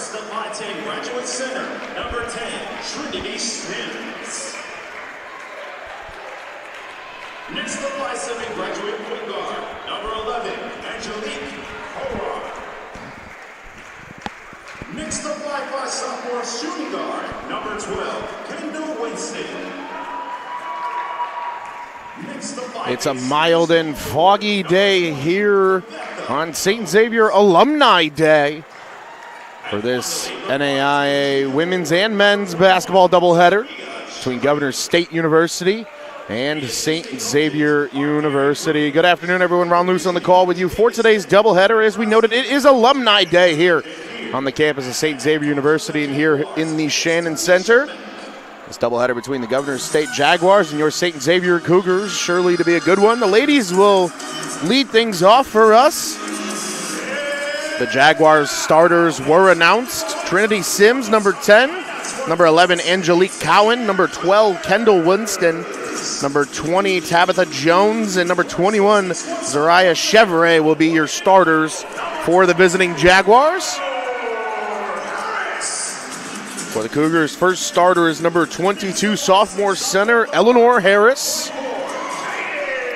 First, the 5'10" graduate center, number 10, Trinity Sims. Next, the 5'7" graduate point guard, number 11, Angelique Howard. Next, the 5'5" sophomore shooting guard, number 12, Kendall Winston. It's a mild and foggy day here on St. Xavier Alumni Day for this NAIA women's and men's basketball doubleheader between Governors State University and St. Xavier University. Good afternoon, everyone. Ron Luce on the call with you for today's doubleheader. As we noted, it is Alumni Day here on the campus of St. Xavier University and here in the Shannon Center. This doubleheader between the Governors State Jaguars and your St. Xavier Cougars, surely to be a good one. The ladies will lead things off for us. The Jaguars starters were announced. Trinity Sims, number 10. Number 11, Angelique Cowan. Number 12, Kendall Winston. Number 20, Tabitha Jones. And number 21, Zariah Chevrolet will be your starters for the visiting Jaguars. For the Cougars, first starter is number 22, sophomore center, Eleanor Harris.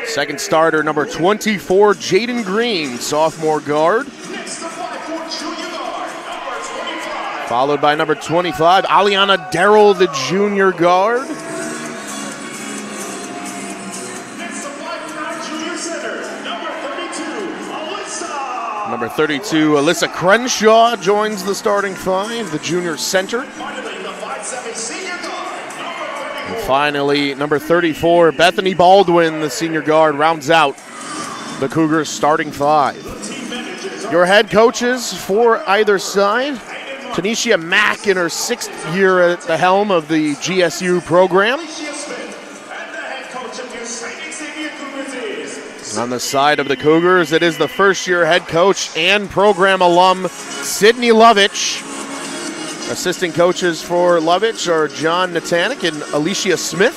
Second starter, number 24, Jaden Green, sophomore guard. Followed by number 25, Aliana Darrell, the junior guard. Number 32, Alyssa Crenshaw joins the starting five, the junior center. And finally, number 34, Bethany Baldwin, the senior guard, rounds out the Cougars starting five. Your head coaches for either side, Tanisha Mack in her 6th year at the helm of the GSU program. On the side of the Cougars, it is the first-year head coach and program alum, Sydney Lovich. Assistant coaches for Lovich are John Natanik and Alicia Smith.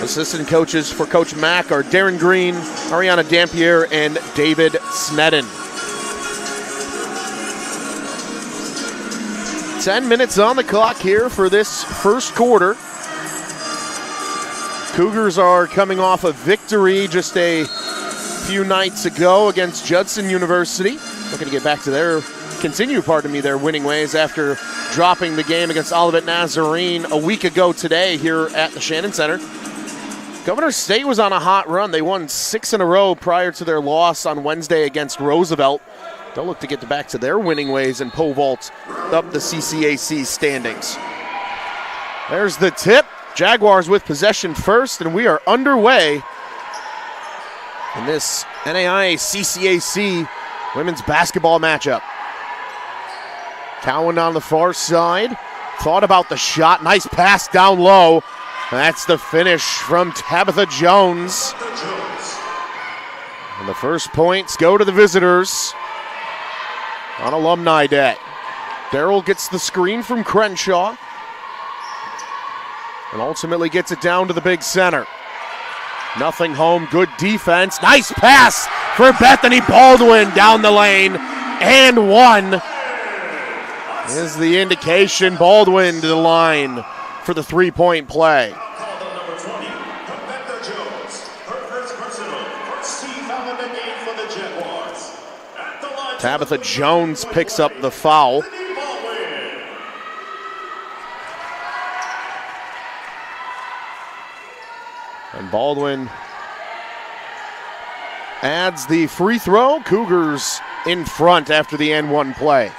Assistant coaches for Coach Mack are Darren Green, Ariana Dampier, and David Snedden. 10 minutes on the clock here for this first quarter. Cougars are coming off a victory just a few nights ago against Judson University. Looking to get back to their winning ways after dropping the game against Olivet Nazarene a week ago today here at the Shannon Center. Governor State was on a hot run. They won 6 in a row prior to their loss on Wednesday against Roosevelt. They'll look to get back to their winning ways and pole vault up the CCAC standings. There's the tip. Jaguars with possession first, and we are underway in this NAIA CCAC women's basketball matchup. Cowan on the far side, thought about the shot, nice pass down low. That's the finish from Tabitha Jones. And the first points go to the visitors on Alumni Day. Darrell gets the screen from Crenshaw and ultimately gets it down to the big center. Nothing home, good defense. Nice pass for Bethany Baldwin down the lane, and one is the indication. Baldwin to the line for the three-point play. Tabitha Jones picks up the foul. And Baldwin adds the free throw. Cougars in front after the N1 play.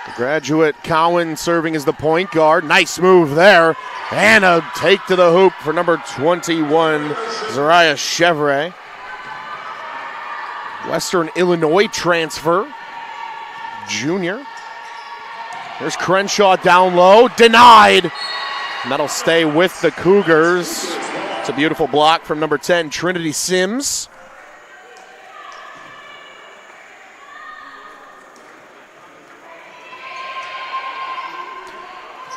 The graduate Cowan serving as the point guard. Nice move there. And a take to the hoop for number 21, Zariah Chevrolet. Western Illinois transfer, junior. There's Crenshaw down low, denied. And that'll stay with the Cougars. It's a beautiful block from number 10, Trinity Sims.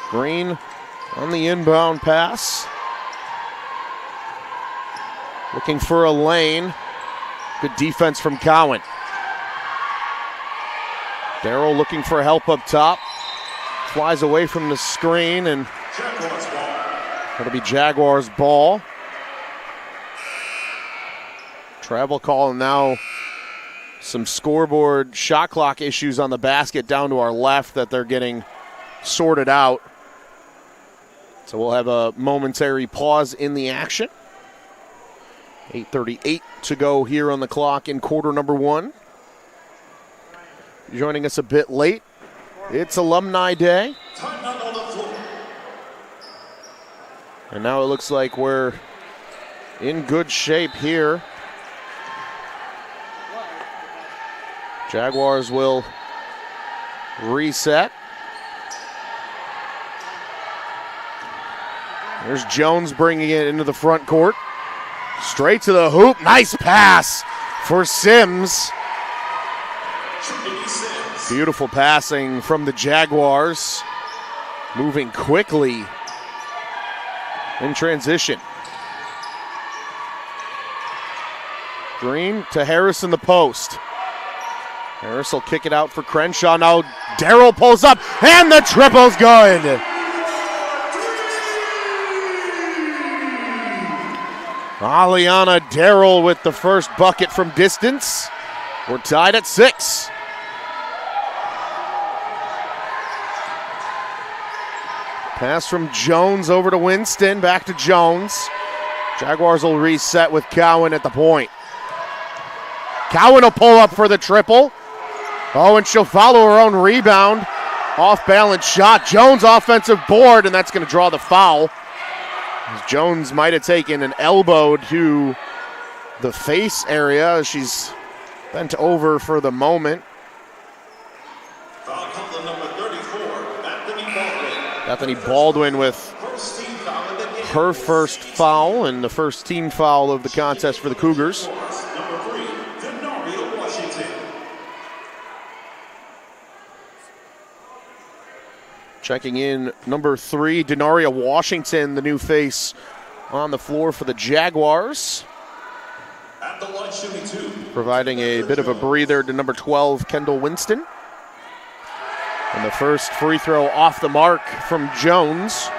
Green on the inbound pass. Looking for a lane. Good defense from Cowan. Darrell looking for help up top. Flies away from the screen, and that'll be Jaguars ball. Travel call, and now some scoreboard shot clock issues on the basket down to our left that they're getting sorted out. So we'll have a momentary pause in the action. 8:38 to go here on the clock in quarter number one. Joining us a bit late, it's Alumni Day. And now it looks like we're in good shape here. Jaguars will reset. There's Jones bringing it into the front court. Straight to the hoop. Nice pass for Sims. Beautiful passing from the Jaguars. Moving quickly in transition. Green to Harris in the post. Harris will kick it out for Crenshaw. Now Darrell pulls up, and the triple's good. Aliana Darrell with the first bucket from distance. We're tied at 6. Pass from Jones over to Winston, back to Jones. Jaguars will reset with Cowan at the point. Cowan will pull up for the triple. Oh, and she'll follow her own rebound. Off-balance shot. Jones offensive board, and that's going to draw the foul. Jones might have taken an elbow to the face area. She's bent over for the moment. Bethany Baldwin with her first foul and the first team foul of the contest for the Cougars. Checking in number 3, Denaria Washington, the new face on the floor for the Jaguars. Providing a bit of a breather to number 12, Kendall Winston. And the first free throw off the mark from Jones.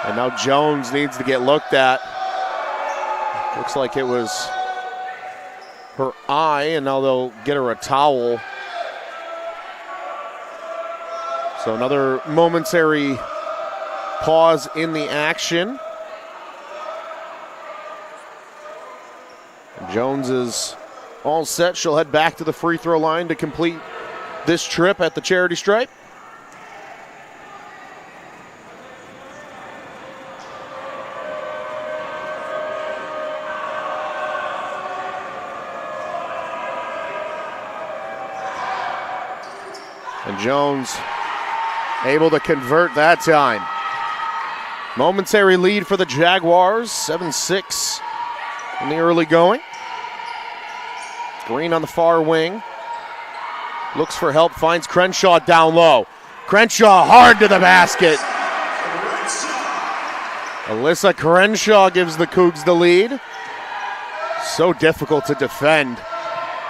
And now Jones needs to get looked at. Looks like it was her eye, and now they'll get her a towel. So another momentary pause in the action. Jones is all set. She'll head back to the free throw line to complete this trip at the charity stripe. And Jones able to convert that time. Momentary lead for the Jaguars, 7-6 in the early going. Green on the far wing. Looks for help, finds Crenshaw down low. Crenshaw hard to the basket. Alyssa Crenshaw gives the Cougs the lead. So difficult to defend.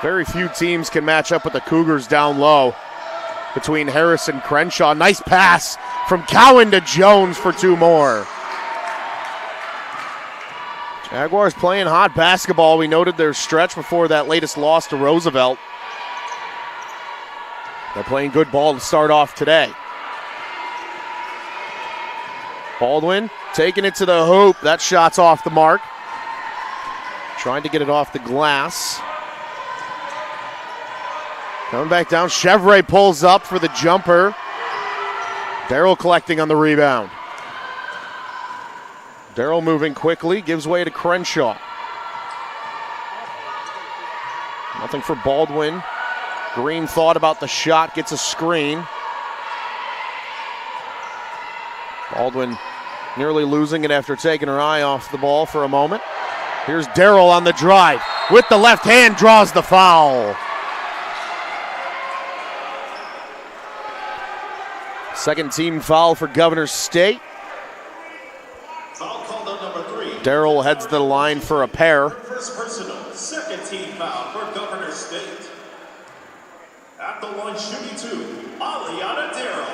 Very few teams can match up with the Cougars down low. Between Harris and Crenshaw. Nice pass from Cowan to Jones for 2 more. Jaguars playing hot basketball. We noted their stretch before that latest loss to Roosevelt. They're playing good ball to start off today. Baldwin taking it to the hoop. That shot's off the mark. Trying to get it off the glass. Coming back down, Chevrolet pulls up for the jumper. Darrell collecting on the rebound. Darrell moving quickly, gives way to Crenshaw. Nothing for Baldwin. Green thought about the shot, gets a screen. Baldwin nearly losing it after taking her eye off the ball for a moment. Here's Darrell on the drive. With the left hand, draws the foul. Second team foul for Governor State. Darrell heads to the line for a pair. First personal, second second team foul for Governor State. At the line shooting two, Aliana Darrell.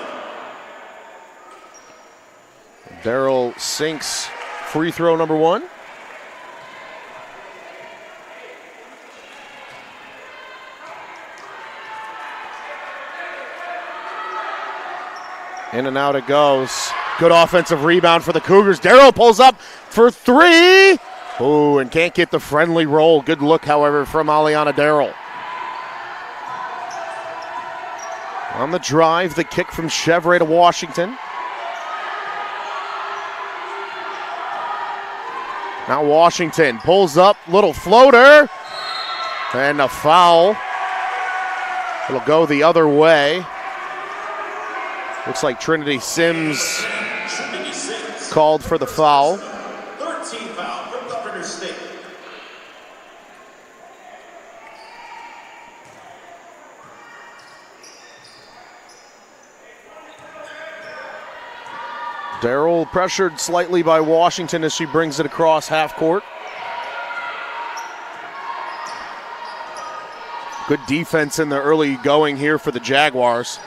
Darrell sinks free throw number one. In and out it goes. Good offensive rebound for the Cougars. Darrell pulls up for three. Oh, and can't get the friendly roll. Good look, however, from Aliana Darrell. On the drive, the kick from Chevrolet to Washington. Now Washington pulls up, little floater, and a foul. It'll go the other way. Looks like Trinity Sims called for the foul. 13 foul from Governor State. Darrell pressured slightly by Washington as she brings it across half court. Good defense in the early going here for the Jaguars.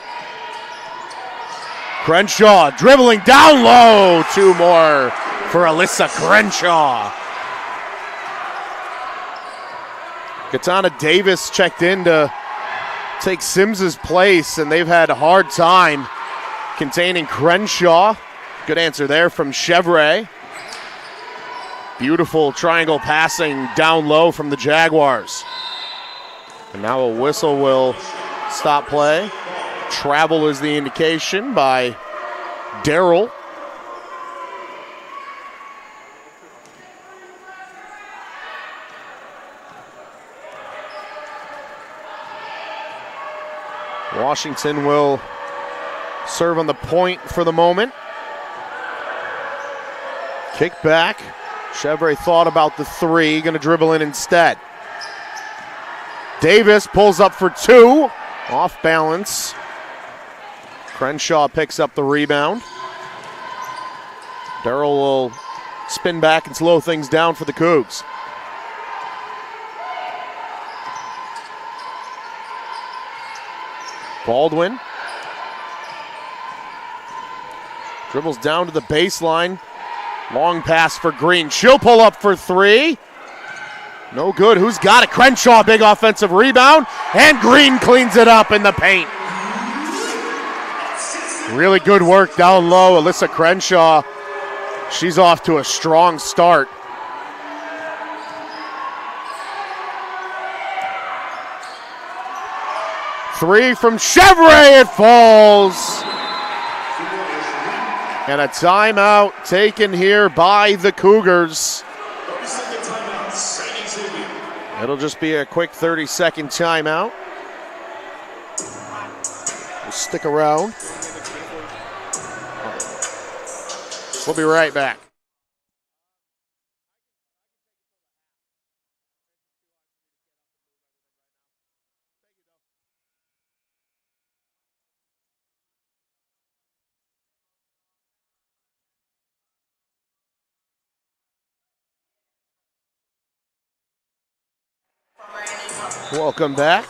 Crenshaw dribbling down low. Two more for Alyssa Crenshaw. Katana Davis checked in to take Sims's place, and they've had a hard time containing Crenshaw. Good answer there from Chevrolet. Beautiful triangle passing down low from the Jaguars. And now a whistle will stop play. Travel is the indication by Darrell. Washington will serve on the point for the moment. Kick back. Chevrolet thought about the three, going to dribble in instead. Davis pulls up for two. Off balance. Crenshaw picks up the rebound. Darrell will spin back and slow things down for the Cougs. Baldwin dribbles down to the baseline. Long pass for Green. She'll pull up for three. No good. Who's got it? Crenshaw, big offensive rebound. And Green cleans it up in the paint. Really good work down low. Alyssa Crenshaw, she's off to a strong start. Three from Chevrolet, it falls. And a timeout taken here by the Cougars. It'll just be a quick 30-second timeout. We'll stick around. We'll be right back. Welcome back.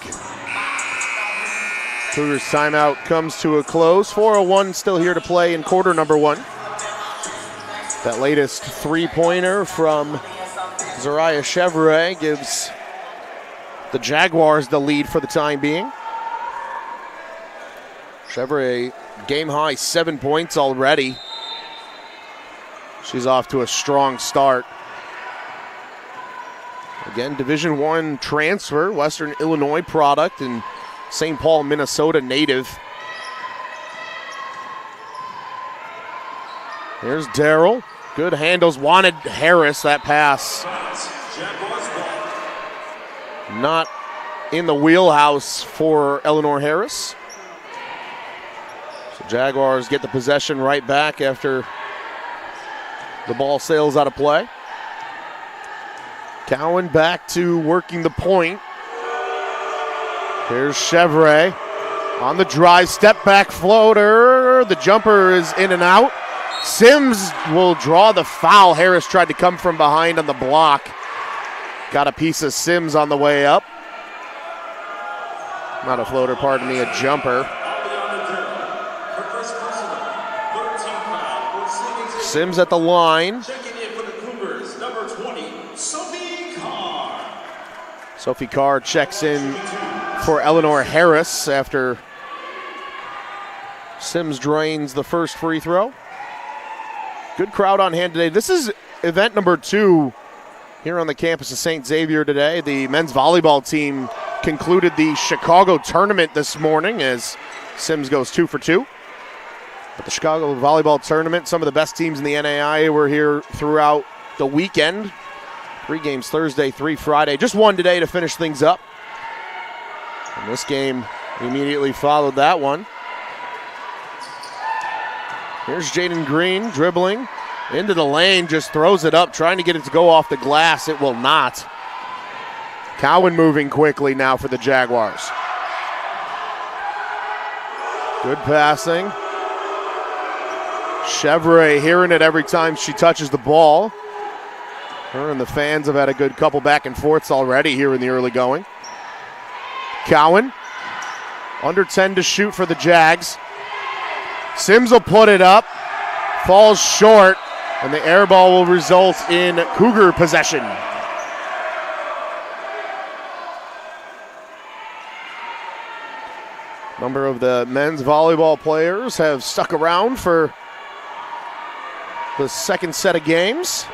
Cougars timeout comes to a close. 4:01 still here to play in quarter number one. That latest three-pointer from Zariah Chevrolet gives the Jaguars the lead for the time being. Chevrolet game-high 7 points already. She's off to a strong start. Again, Division I transfer, Western Illinois product, and St. Paul, Minnesota native. Here's Darrell. Good handles. Wanted Harris. That pass not in the wheelhouse for Eleanor Harris. So Jaguars get the possession right back after the ball sails out of play. Cowan back to working the point. Here's Chevrolet on the drive. Step back floater. The jumper is in and out. Sims will draw the foul. Harris tried to come from behind on the block. Got a piece of Sims on the way up. Not a floater, pardon me, a jumper. Sims at the line. Checking in for the Cougars, number 20, Sophie Carr. Sophie Carr checks in for Eleanor Harris after Sims drains the first free throw. Good crowd on hand today. This is event number 2 here on the campus of St. Xavier today. The men's volleyball team concluded the Chicago tournament this morning as Sims goes 2 for 2. But the Chicago volleyball tournament, some of the best teams in the NAIA were here throughout the weekend. 3 games Thursday, 3 Friday. Just 1 today to finish things up. And this game immediately followed that one. Here's Jaden Green dribbling into the lane, just throws it up, trying to get it to go off the glass. It will not. Cowan moving quickly now for the Jaguars. Good passing. Chevrolet hearing it every time she touches the ball. Her and the fans have had a good couple back and forths already here in the early going. Cowan, under 10 to shoot for the Jags. Sims will put it up, falls short, and the air ball will result in Cougar possession. A number of the men's volleyball players have stuck around for the second set of games.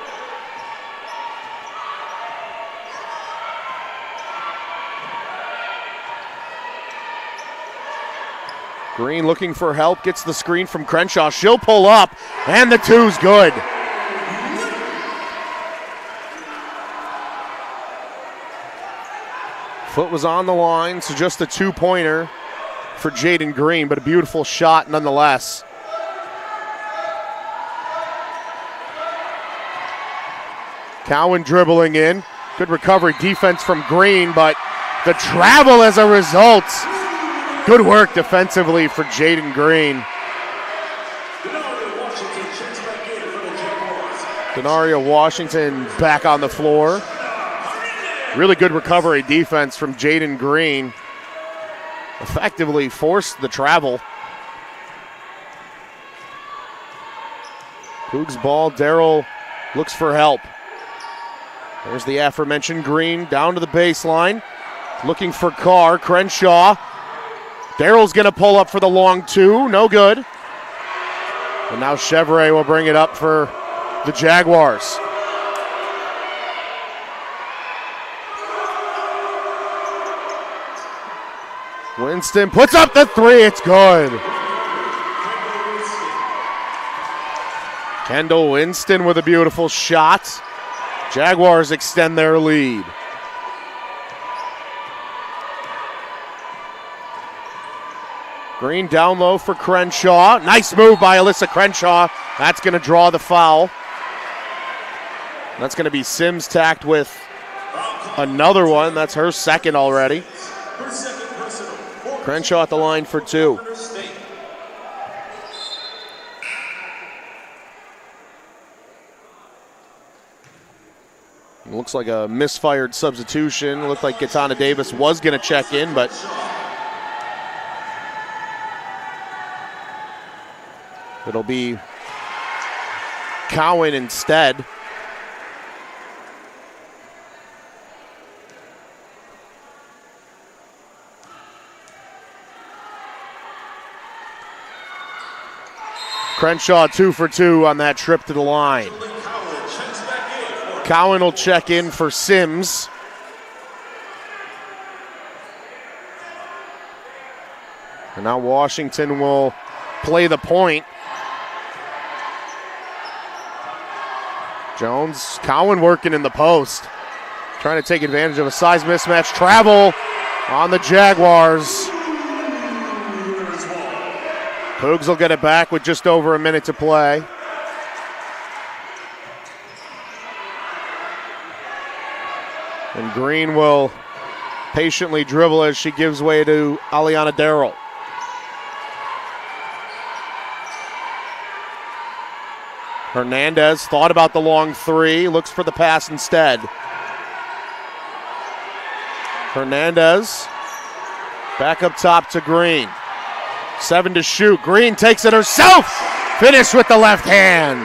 Green looking for help, gets the screen from Crenshaw. She'll pull up, and the two's good. Foot was on the line, so just a 2-pointer for Jaden Green, but a beautiful shot nonetheless. Cowan dribbling in. Good recovery defense from Green, but the travel as a result. Good work defensively for Jaden Green. Denaria Washington back on the floor. Really good recovery defense from Jaden Green. Effectively forced the travel. Cougs ball, Darrell looks for help. There's the aforementioned Green down to the baseline. Looking for Carr, Crenshaw. Darrell's gonna pull up for the long 2, no good. And now Chevrolet will bring it up for the Jaguars. Winston puts up the 3, it's good. Kendall Winston with a beautiful shot. Jaguars extend their lead. Green down low for Crenshaw. Nice move by Alyssa Crenshaw. That's going to draw the foul. That's going to be Sims tacked with another one. That's her second already. Crenshaw at the line for 2. It looks like a misfired substitution. Looked like Katana Davis was going to check in, but it'll be Cowan instead. Crenshaw 2 for 2 on that trip to the line. Cowan will check in for Sims. And now Washington will play the point. Jones, Cowan working in the post. Trying to take advantage of a size mismatch. Travel on the Jaguars. Cougs will get it back with just over a minute to play. And Green will patiently dribble as she gives way to Aliana Darrell. Hernandez thought about the long 3, looks for the pass instead. Hernandez back up top to Green. 7 to shoot. Green takes it herself. Finish with the left hand.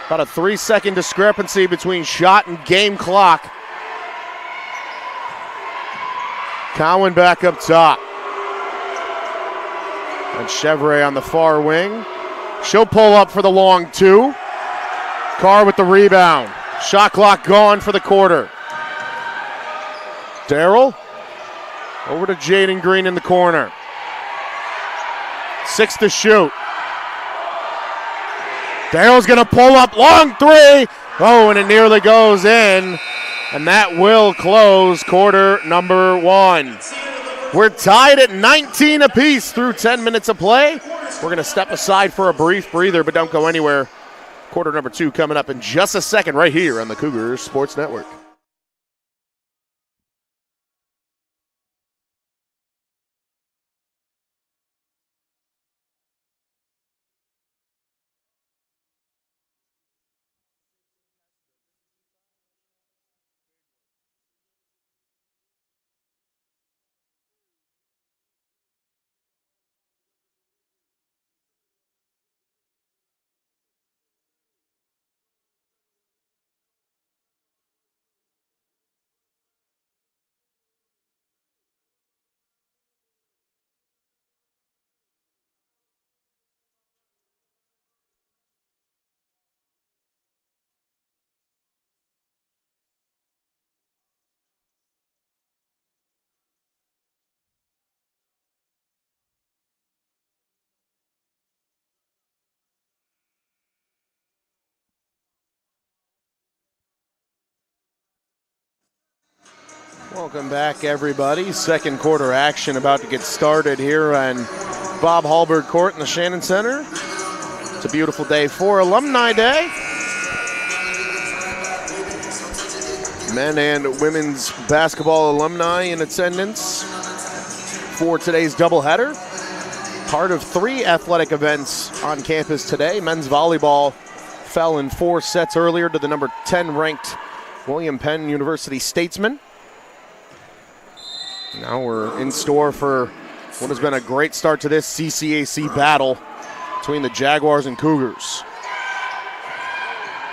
About a 3-second discrepancy between shot and game clock. Cowan back up top. And Chevrolet on the far wing. She'll pull up for the long 2. Carr with the rebound. Shot clock gone for the quarter. Darrell over to Jaden Green in the corner. 6 to shoot. Darrell's going to pull up, long 3. Oh, and it nearly goes in. And that will close quarter number 1. We're tied at 19 apiece through 10 minutes of play. We're going to step aside for a brief breather, but don't go anywhere. Quarter number 2 coming up in just a second right here on the Cougars Sports Network. Welcome back, everybody. Second quarter action about to get started here on Bob Hallberg Court in the Shannon Center. It's a beautiful day for Alumni Day. Men and women's basketball alumni in attendance for today's doubleheader. Part of 3 athletic events on campus today. Men's volleyball fell in 4 sets earlier to the number 10 ranked William Penn University Statesman. Now we're in store for what has been a great start to this CCAC battle between the Jaguars and Cougars.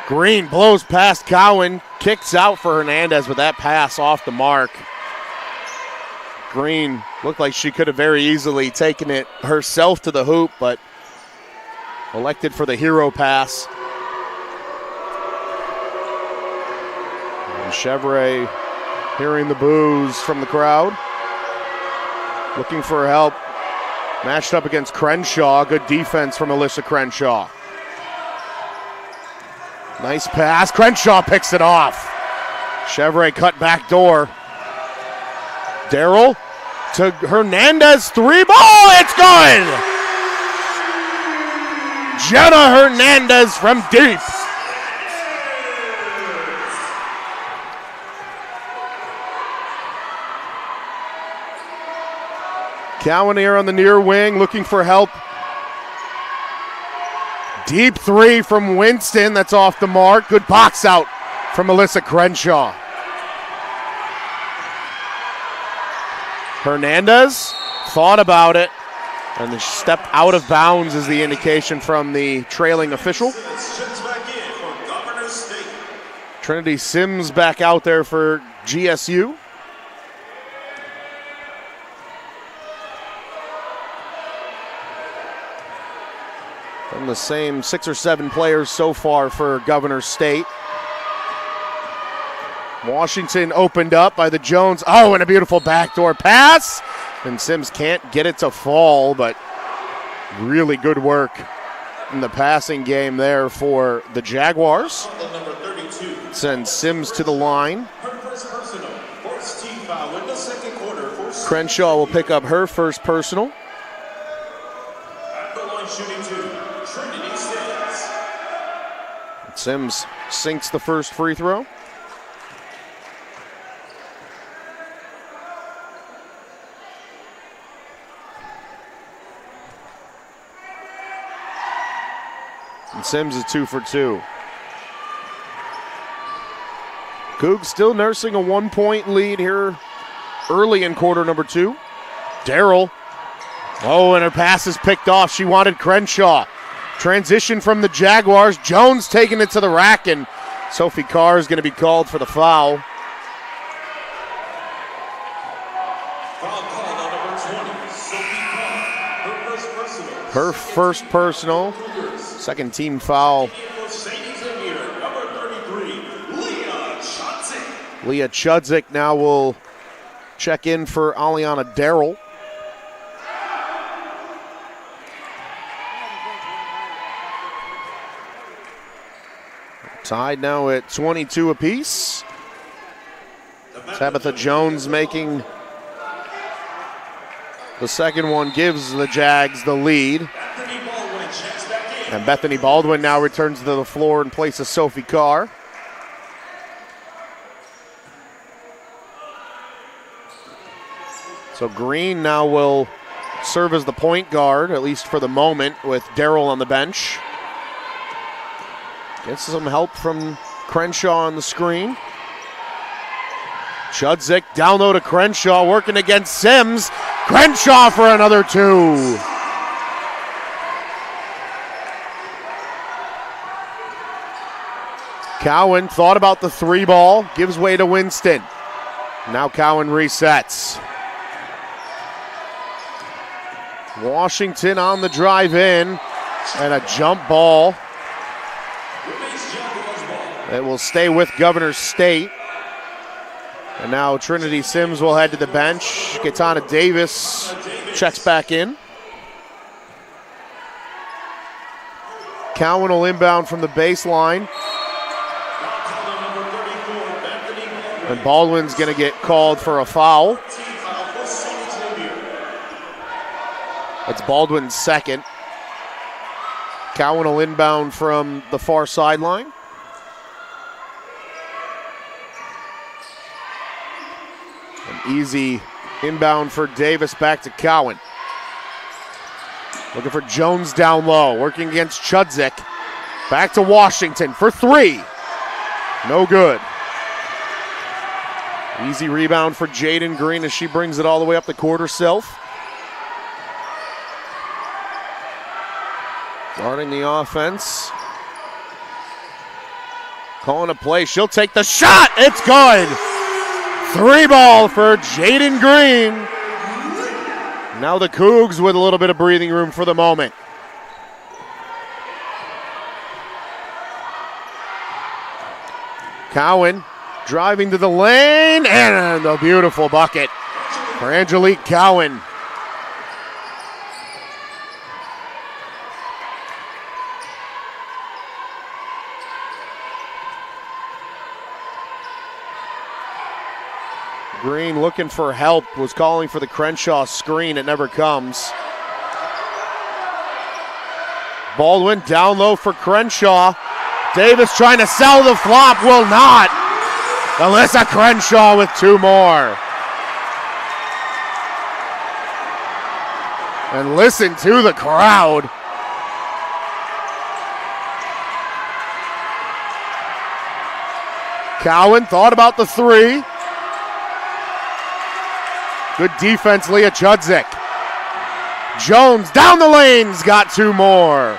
Green blows past Cowan, kicks out for Hernandez with that pass off the mark. Green looked like she could have very easily taken it herself to the hoop, but elected for the hero pass. And Chevrolet hearing the boos from the crowd. Looking for help. Matched up against Crenshaw. Good defense from Alyssa Crenshaw. Nice pass. Crenshaw picks it off. Chevrolet cut back door. Darrell to Hernandez. 3 ball. It's good. Jenna Hernandez from deep. Cowan here on the near wing, looking for help. Deep 3 from Winston, that's off the mark. Good box out from Alyssa Crenshaw. Hernandez thought about it, and the step out of bounds is the indication from the trailing official. Trinity Sims back out there for GSU. From the same 6 or 7 players so far for Governor State. Washington opened up by the Jones. Oh, and a beautiful backdoor pass. And Sims can't get it to fall, but really good work in the passing game there for the Jaguars. Sends Sims to the line. Crenshaw will pick up her first personal. Sims sinks the first free throw. And Sims is 2 for 2. Cougs still nursing a 1-point lead here early in quarter number 2. Darrell. Oh, and her pass is picked off. She wanted Crenshaw. Transition from the Jaguars. Jones taking it to the rack, and Sophie Carr is going to be called for the foul. Foul called on number 20, Sophie Carr. Her first personal. Second team foul. Leah Chudzik now will check in for Aliana Darrell. Tied now at 22 apiece. Tabitha Jones making the second one, gives the Jags the lead. And Bethany Baldwin now returns to the floor in place of Sophie Carr. So Green now will serve as the point guard, at least for the moment, with Darrell on the bench. Gets some help from Crenshaw on the screen. Chudzik down low to Crenshaw, working against Sims. Crenshaw for another 2. Cowan thought about the 3 ball, gives way to Winston. Now Cowan resets. Washington on the drive in, and a jump ball. It will stay with Governor State. And now Trinity Sims will head to the bench. Katana Davis checks back in. Cowan will inbound from the baseline. And Baldwin's going to get called for a foul. It's Baldwin's second. Cowan will inbound from the far sideline. An easy inbound for Davis, back to Cowan. Looking for Jones down low, working against Chudzik. Back to Washington for 3. No good. Easy rebound for Jaden Green as she brings it all the way up the court herself. Starting the offense. Calling a play. She'll take the shot. It's good. 3 ball for Jaden Green. Now the Cougs with a little bit of breathing room for the moment. Cowan driving to the lane, and a beautiful bucket for Angelique Cowan. Green looking for help, was calling for the Crenshaw screen. It never comes. Baldwin down low for Crenshaw. Davis trying to sell the flop, will not. Alyssa Crenshaw with 2 more. And listen to the crowd. Cowan thought about the 3. Good defense, Leah Chudzik. Jones down the lanes, got 2 more.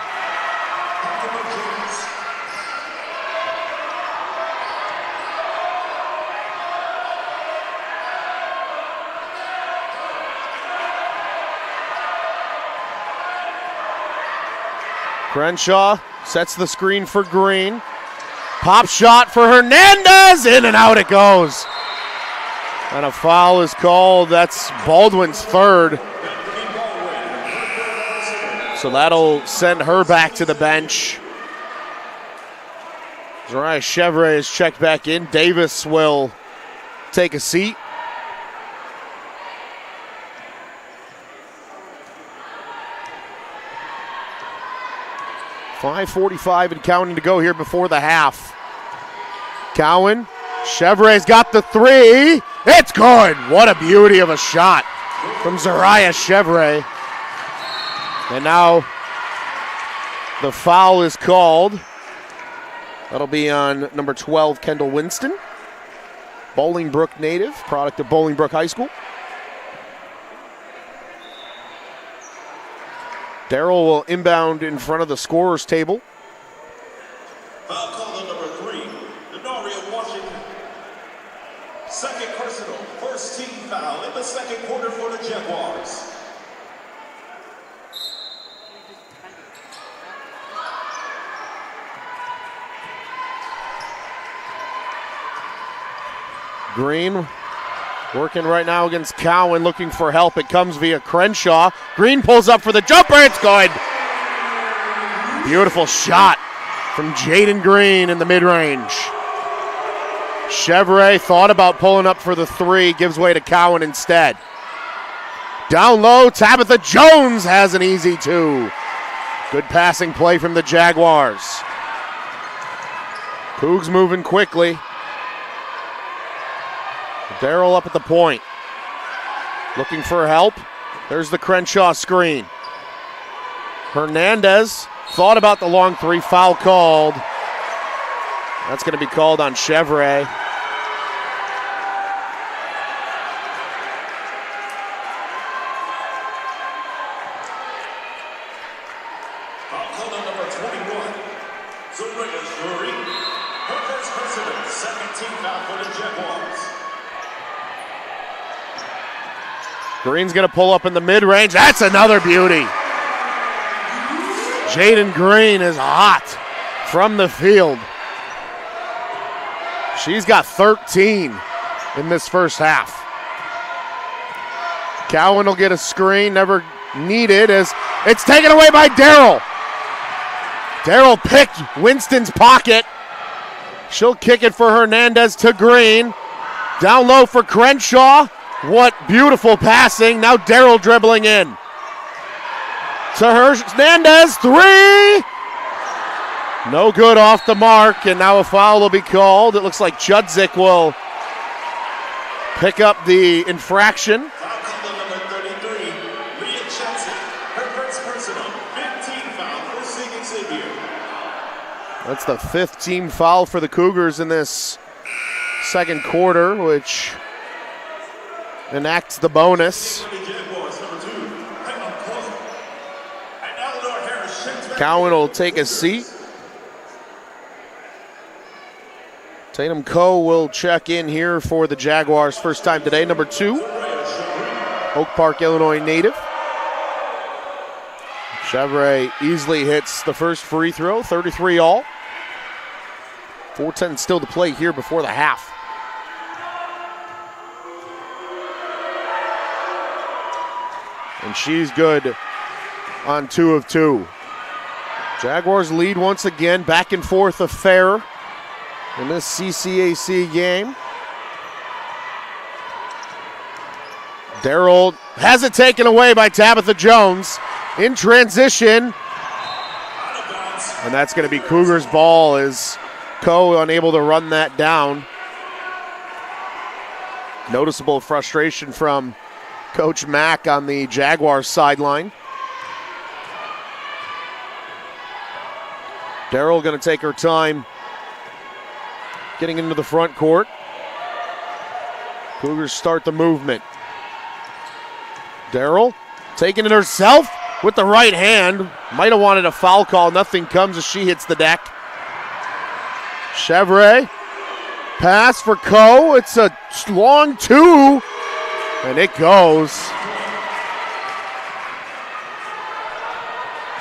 Crenshaw sets the screen for Green. Pop shot for Hernandez, in and out it goes. And a foul is called. That's Baldwin's 3rd. So that'll send her back to the bench. Zariah Chevre is checked back in. Davis will take a seat. .5:45 and counting to go here before the half. Cowan, Chevre's got the 3. It's good. What a beauty of a shot from Zariah Chevre. And now the foul is called. That'll be on number 12, Kendall Winston. Bolingbrook native, product of Bolingbrook High School. Darrell will inbound in front of the scorer's table. Foul call on number 3, Denaria Washington. Second personal, first team foul in the second quarter for the Jaguars. Green working right now against Cowan, looking for help. It comes via Crenshaw. Green pulls up for the jumper. It's good. Beautiful shot from Jaden Green in the mid-range. Chevrolet thought about pulling up for the 3, gives way to Cowan instead. Down low, Tabitha Jones has an easy 2. Good passing play from the Jaguars. Cougs moving quickly. Darrell up at the point. Looking for help. There's the Crenshaw screen. Hernandez thought about the long 3, foul called. That's going to be called on Chevrolet. Foul called on number 21, Zoraya's Drury. Her first personal, second team foul for the Jaguars. Green's going to pull up in the mid-range. That's another beauty. Jaden Green is hot from the field. She's got 13 in this first half. Cowan will get a screen, never needed, as it's taken away by Darrell. Darrell picked Winston's pocket. She'll kick it for Hernandez to Green. Down low for Crenshaw. What beautiful passing. Now Darrell dribbling in. To Hernandez, 3. No good off the mark, and now a foul will be called. It looks like Judzik will pick up the infraction. Foul called on number 33, Leah Johnson. Her first personal, 15 foul for St. Xavier. That's the 5th team foul for the Cougars in this second quarter, which enacts the bonus. Cowan will take a seat. Tatum Coe will check in here for the Jaguars first time today, number 2, Oak Park, Illinois native. Chevrolet easily hits the first free throw, 33 all. 4:10 still to play here before the half. And she's good on 2 of 2. Jaguars lead once again, back and forth affair in this CCAC game. Darrell has it taken away by Tabitha Jones in transition. And that's going to be Cougars' ball as Coe unable to run that down. Noticeable frustration from Coach Mack on the Jaguars sideline. Darrell going to take her time getting into the front court. Cougars start the movement. Darrell taking it herself with the right hand. Might have wanted a foul call. Nothing comes as she hits the deck. Chevrolet. Pass for Coe. It's a long 2. And it goes.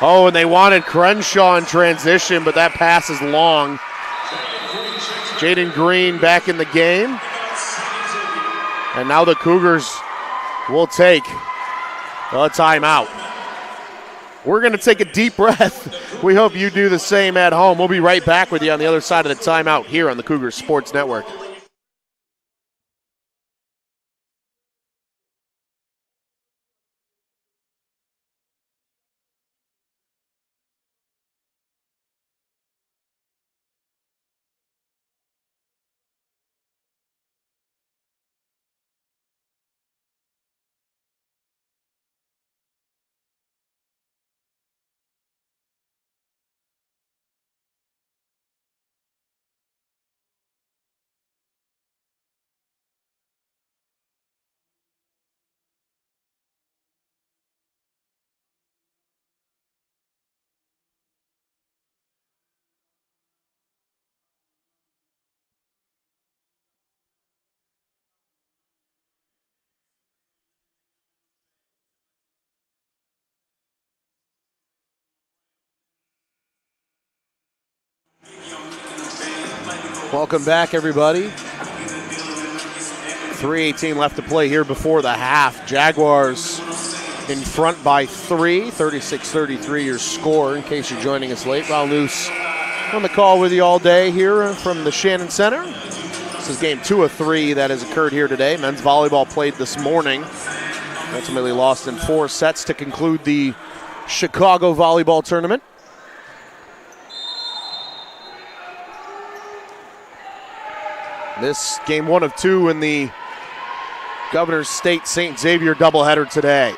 Oh, and they wanted Crenshaw in transition, but that pass is long. Jaden Green back in the game. And now the Cougars will take a timeout. We're going to take a deep breath. We hope you do the same at home. We'll be right back with you on the other side of the timeout here on the Cougars Sports Network. Welcome back, everybody. 3:18 left to play here before the half. Jaguars in front by 3, 36-33 your score in case you're joining us late. Val Noose on the call with you all day here from the Shannon Center. This is game 2 of 3 that has occurred here today. Men's volleyball played this morning. Ultimately lost in 4 sets to conclude the Chicago volleyball tournament. This game 1 of 2 in the Governor's State St. Xavier doubleheader today.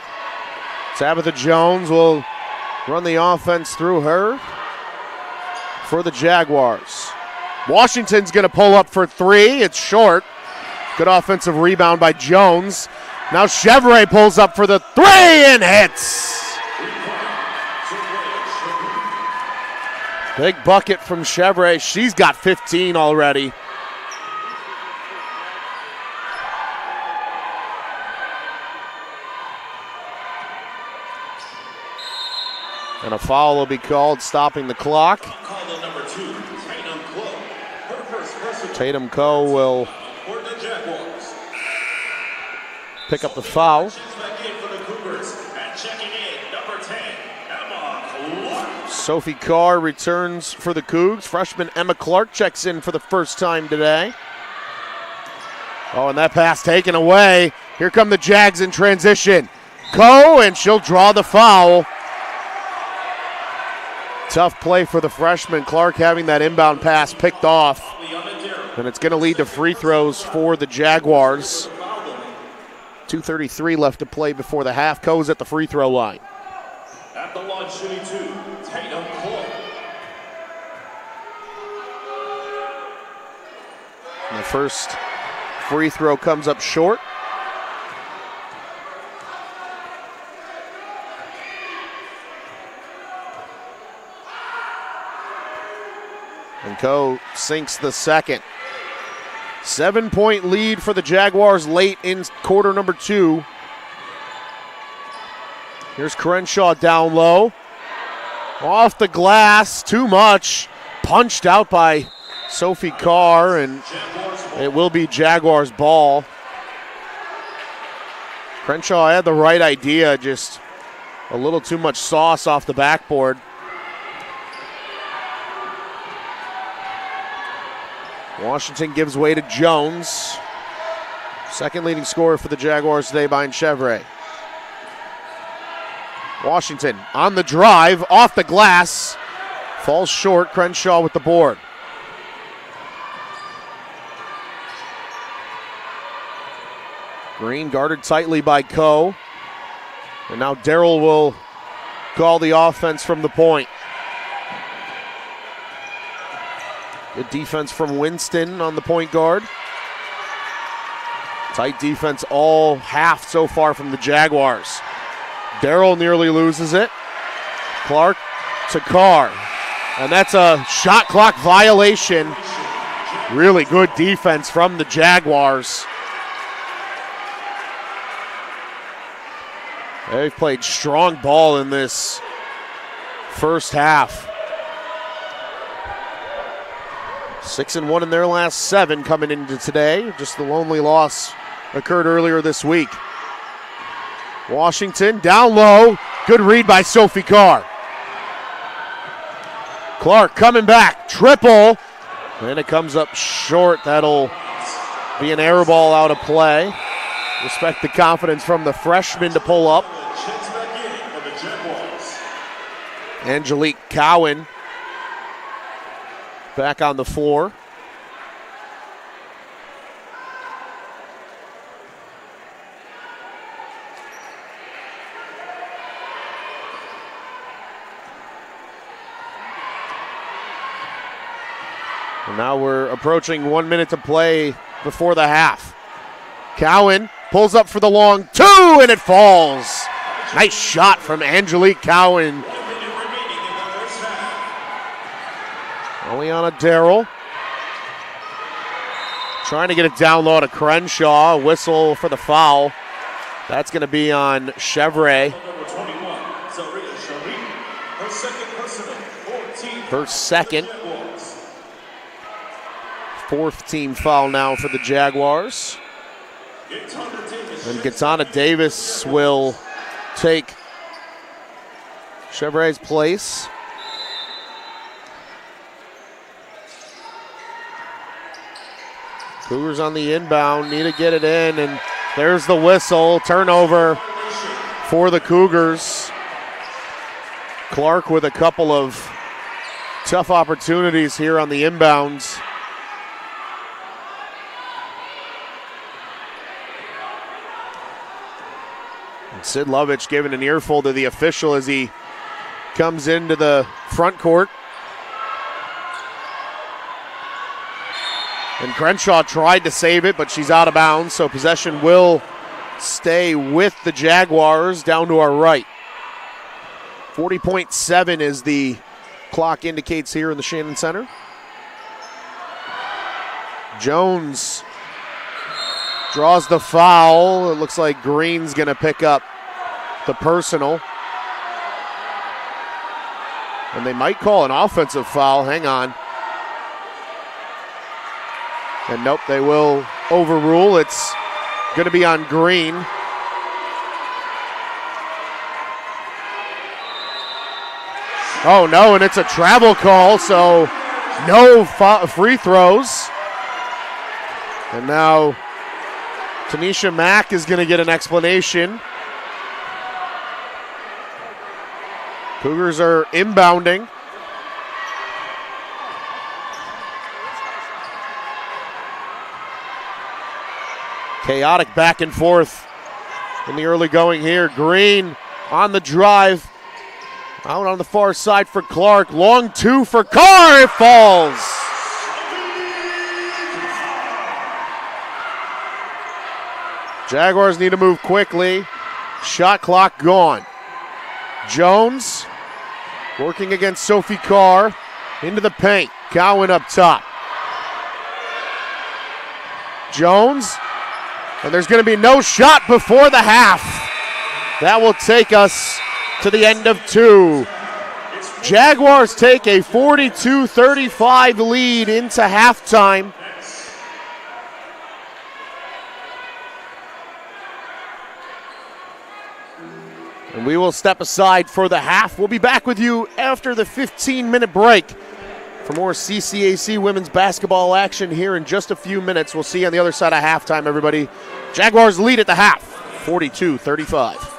Tabitha Jones will run the offense through her for the Jaguars. Washington's going to pull up for 3. It's short. Good offensive rebound by Jones. Now Chevrolet pulls up for the 3 and hits. Big bucket from Chevrolet. She's got 15 already. And a foul will be called, stopping the clock. Tatum Coe will pick up the foul. Sophie Carr returns for the Cougs. Freshman Emma Clark checks in for the first time today. Oh, and that pass taken away. Here come the Jags in transition. Coe, and she'll draw the foul. Tough play for the freshman. Clark having that inbound pass picked off. And it's going to lead to free throws for the Jaguars. 2:33 left to play before the half. Coe's at the free throw line. At the line, shooting 2, Tatum Coe. And the first free throw comes up short. And Coe sinks the second. 7-point lead for the Jaguars late in quarter number 2. Here's Crenshaw down low. Off the glass, too much. Punched out by Sophie Carr, and it will be Jaguars ball. Crenshaw had the right idea, just a little too much sauce off the backboard. Washington gives way to Jones. Second leading scorer for the Jaguars today behind Chevrolet. Washington on the drive, off the glass. Falls short, Crenshaw with the board. Green guarded tightly by Coe. And now Darrell will call the offense from the point. Good defense from Winston on the point guard. Tight defense all half so far from the Jaguars. Darrell nearly loses it. Clark to Carr. And that's a shot clock violation. Really good defense from the Jaguars. They've played strong ball in this first half. 6-1 in their last 7 coming into today. Just the lonely loss occurred earlier this week. Washington down low. Good read by Sophie Carr. Clark coming back. Triple. And it comes up short. That'll be an air ball out of play. Respect the confidence from the freshman to pull up. Angelique Cowan back on the floor. And now we're approaching 1 minute to play before the half. Cowan pulls up for the long 2, and it falls. Nice shot from Angelique Cowan. Oleana Darrell trying to get it down low to Crenshaw. Whistle for the foul. That's going to be on Chevrolet. Her second. 4th team foul now for the Jaguars. And Gatana Davis will take Chevrolet's place. Cougars on the inbound, need to get it in, and there's the whistle. Turnover for the Cougars. Clark with a couple of tough opportunities here on the inbounds. And Sid Lovich giving an earful to the official as he comes into the front court. And Crenshaw tried to save it, but she's out of bounds, so possession will stay with the Jaguars down to our right. 40.7 is the clock indicates here in the Shannon Center. Jones draws the foul. It looks like Green's going to pick up the personal. And they might call an offensive foul. Hang on. And nope, they will overrule. It's going to be on Green. Oh no, and it's a travel call, so no free throws. And now Tanisha Mack is going to get an explanation. Cougars are inbounding. Chaotic back and forth in the early going here. Green on the drive. Out on the far side for Clark. Long two for Carr. It falls. Jaguars need to move quickly. Shot clock gone. Jones working against Sophie Carr. Into the paint. Cowan up top. Jones. And there's going to be no shot before the half. That will take us to the end of 2. Jaguars take a 42-35 lead into halftime. And we will step aside for the half. We'll be back with you after the 15-minute break for more CCAC women's basketball action here in just a few minutes. We'll see you on the other side of halftime, everybody. Jaguars lead at the half, 42-35.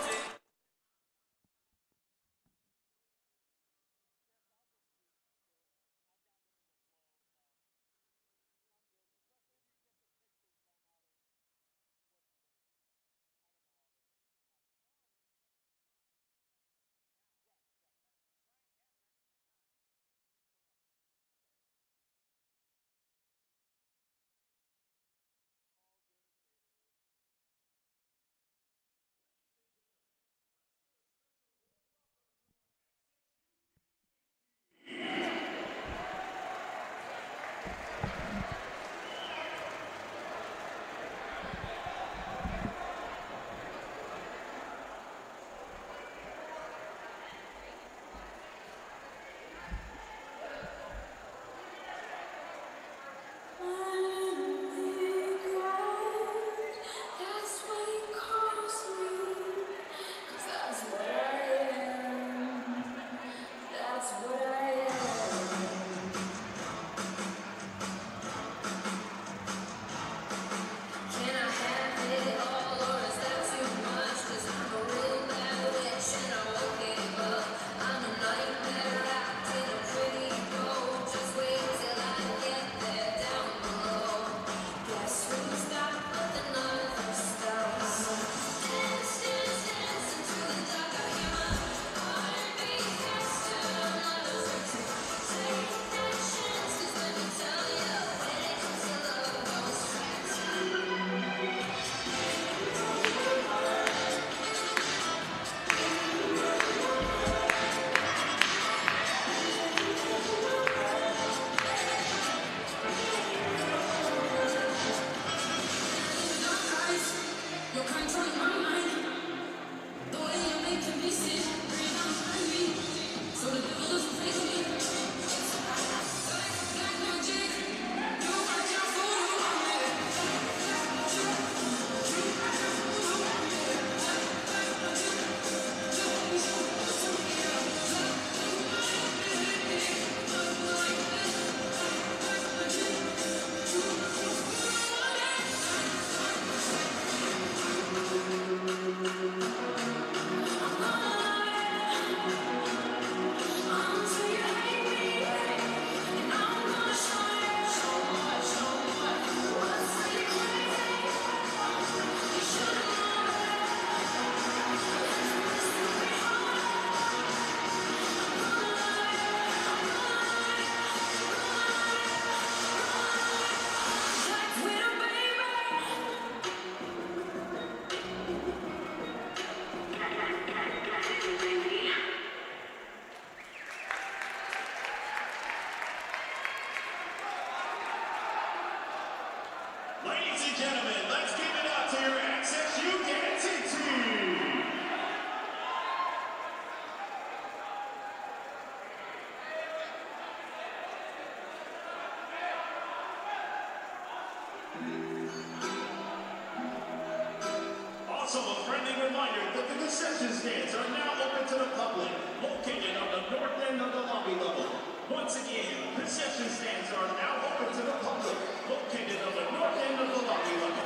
friendly reminder that the concession stands are now open to the public, located on the north end of the lobby level. Once again, concession stands are now open to the public, located on the north end of the lobby level.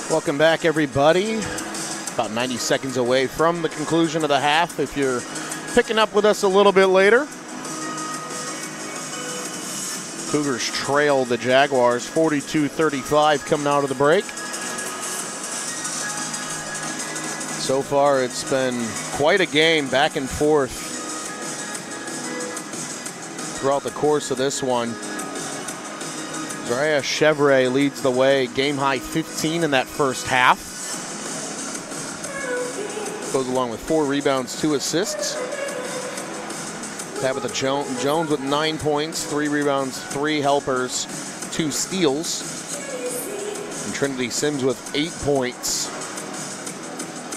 Welcome back, everybody. About 90 seconds away from the conclusion of the half. If you're picking up with us a little bit later, Cougars trail the Jaguars 42-35 coming out of the break. So far, it's been quite a game, back and forth throughout the course of this one. Zariah Chevrolet leads the way, game high 15 in that first half. Goes along with 4 rebounds, 2 assists. Tabitha Jones with 9 points, 3 rebounds, 3 helpers, 2 steals. And Trinity Sims with 8 points,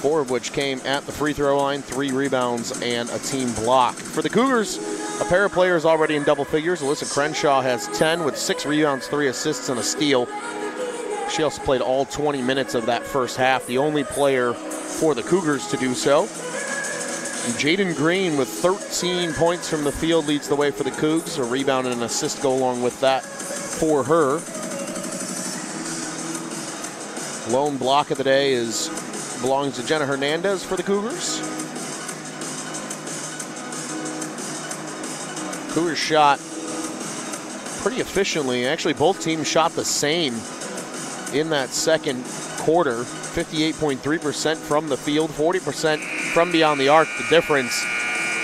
4 of which came at the free throw line, 3 rebounds, and a team block. For the Cougars, a pair of players already in double figures. Alyssa Crenshaw has 10 with 6 rebounds, 3 assists, and a steal. She also played all 20 minutes of that first half, the only player for the Cougars to do so. Jaden Green with 13 points from the field leads the way for the Cougs. A rebound and an assist go along with that for her. Lone block of the day belongs to Jenna Hernandez for the Cougars. Cougars shot pretty efficiently. Actually, both teams shot the same in that second quarter. 58.3% from the field, 40% from beyond the arc. The difference,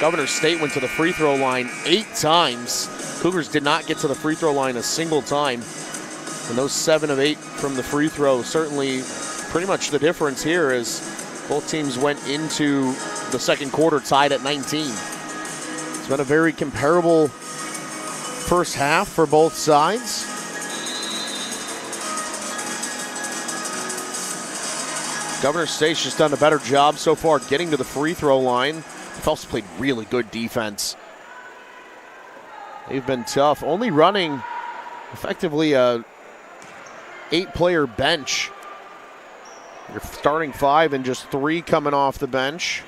Governor State went to the free throw line 8 times. Cougars did not get to the free throw line a single time. And those 7 of 8 from the free throw, certainly pretty much the difference here is both teams went into the second quarter tied at 19. It's been a very comparable first half for both sides. Governor State's just done a better job so far getting to the free throw line. They've also played really good defense. They've been tough, only running effectively a 8-player bench. You're starting 5 and just 3 coming off the bench.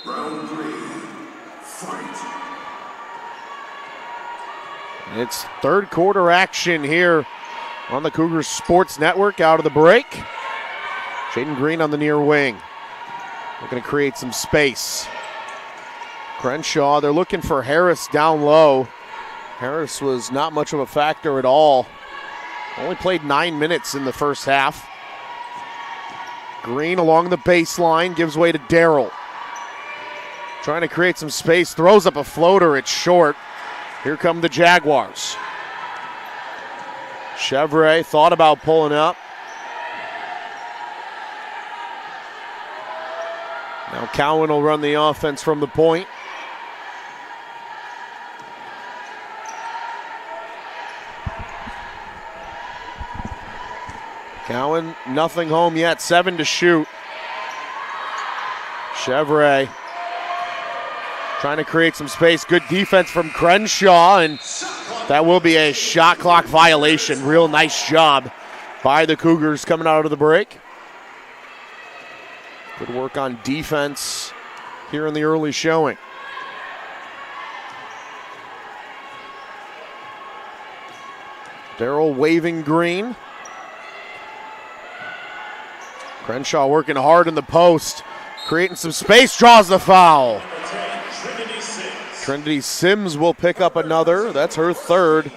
Round 3, fight. It's third quarter action here on the Cougars Sports Network out of the break. Jaden Green on the near wing. Looking to create some space. Crenshaw, they're looking for Harris down low. Harris was not much of a factor at all. Only played 9 minutes in the first half. Green along the baseline, gives way to Darrell. Trying to create some space, throws up a floater, it's short. Here come the Jaguars. Chevrolet thought about pulling up. Now Cowan will run the offense from the point. Cowan, nothing home yet, 7 to shoot. Chevrolet trying to create some space. Good defense from Crenshaw, and that will be a shot clock violation. Real nice job by the Cougars coming out of the break. Good work on defense here in the early showing. Darrell waving Green. Crenshaw working hard in the post, creating some space, draws the foul. Trinity Sims will pick up another. That's her third.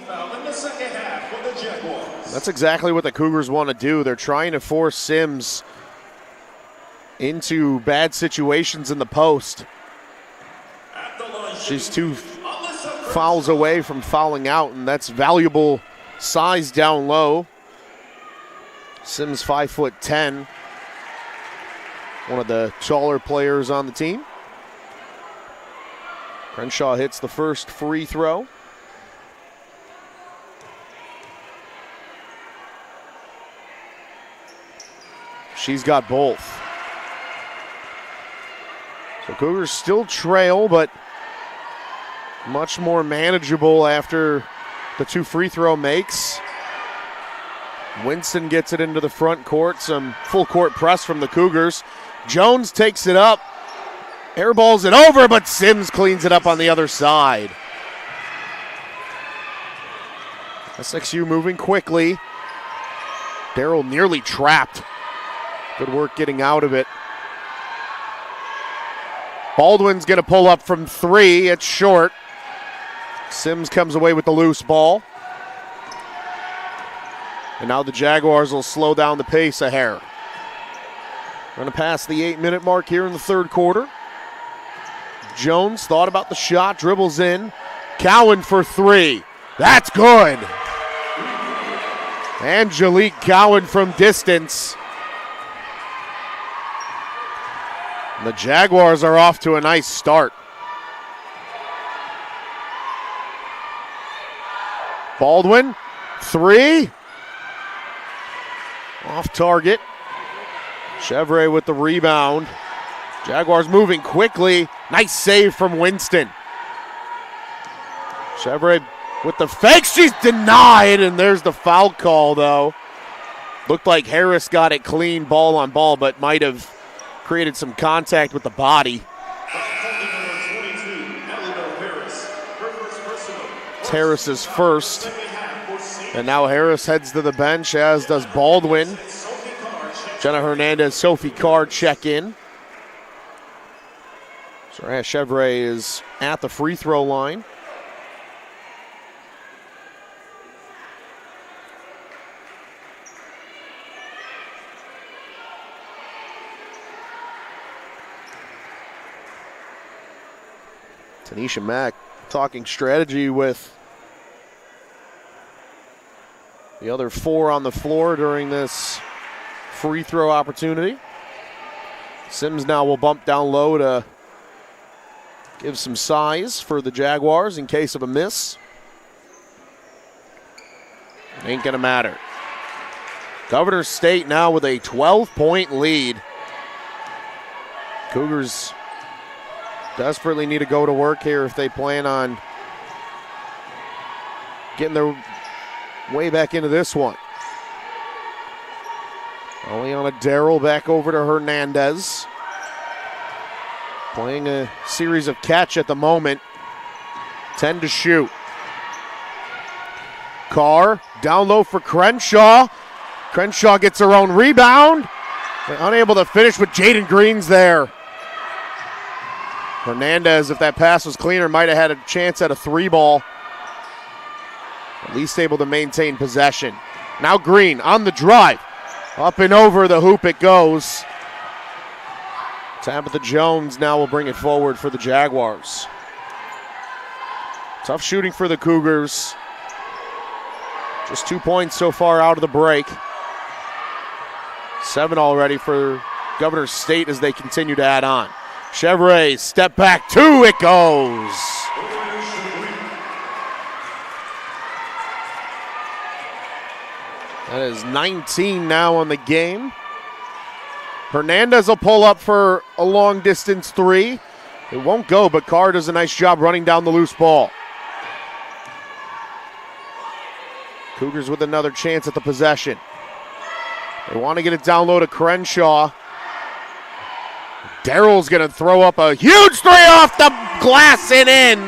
That's exactly what the Cougars want to do. They're trying to force Sims into bad situations in the post. She's 2 fouls away from fouling out, and that's valuable size down low. Sims 5'10", one of the taller players on the team. Crenshaw hits the first free throw. She's got both. So Cougars still trail, but much more manageable after the 2 free throw makes. Winston gets it into the front court. Some full court press from the Cougars. Jones takes it up. Airballs it over, but Sims cleans it up on the other side. SXU moving quickly. Darrell nearly trapped. Good work getting out of it. Baldwin's going to pull up from 3. It's short. Sims comes away with the loose ball. And now the Jaguars will slow down the pace a hair. Going to pass the 8-minute mark here in the third quarter. Jones thought about the shot, dribbles in. Cowan for 3. That's good. Angelique Cowan from distance. The Jaguars are off to a nice start. Baldwin, 3. Off target. Chevrolet with the rebound. Jaguars moving quickly. Nice save from Winston. Chevrolet with the fake. She's denied, and there's the foul call, though. Looked like Harris got it clean, ball on ball, but might have created some contact with the body. It's Harris's first. And now Harris heads to the bench, as does Baldwin. Jenna Hernandez, Sophie Carr check in. Soraya Chevrolet is at the free throw line. Tanisha Mack talking strategy with the other 4 on the floor during this free throw opportunity. Sims now will bump down low to give some size for the Jaguars in case of a miss. Ain't gonna matter. Governor State now with a 12-point lead. Cougars desperately need to go to work here if they plan on getting their way back into this one. Aliana Darrell back over to Hernandez. Playing a series of catch at the moment. 10 to shoot. Carr down low for Crenshaw. Crenshaw gets her own rebound. They're unable to finish with Jaden Green's there. Hernandez, if that pass was cleaner, might have had a chance at a 3-ball. At least able to maintain possession. Now Green on the drive. Up and over the hoop it goes. Tabitha Jones now will bring it forward for the Jaguars. Tough shooting for the Cougars. Just 2 points so far out of the break. 7 already for Governor State as they continue to add on. Chevrolet, step back, 2, it goes. That is 19 now on the game. Hernandez will pull up for a long distance 3. It won't go, but Carr does a nice job running down the loose ball. Cougars with another chance at the possession. They want to get it down low to Crenshaw. Darrell's going to throw up a huge 3 off the glass and in.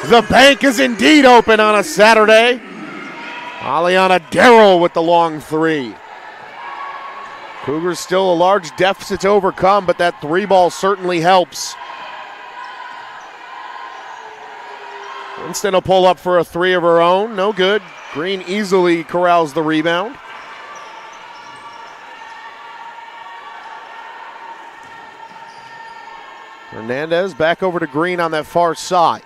The bank is indeed open on a Saturday. Aliana Darrell with the long 3. Cougars still a large deficit to overcome, but that 3-ball certainly helps. Winston will pull up for a 3 of her own. No good. Green easily corrals the rebound. Hernandez back over to Green on that far side.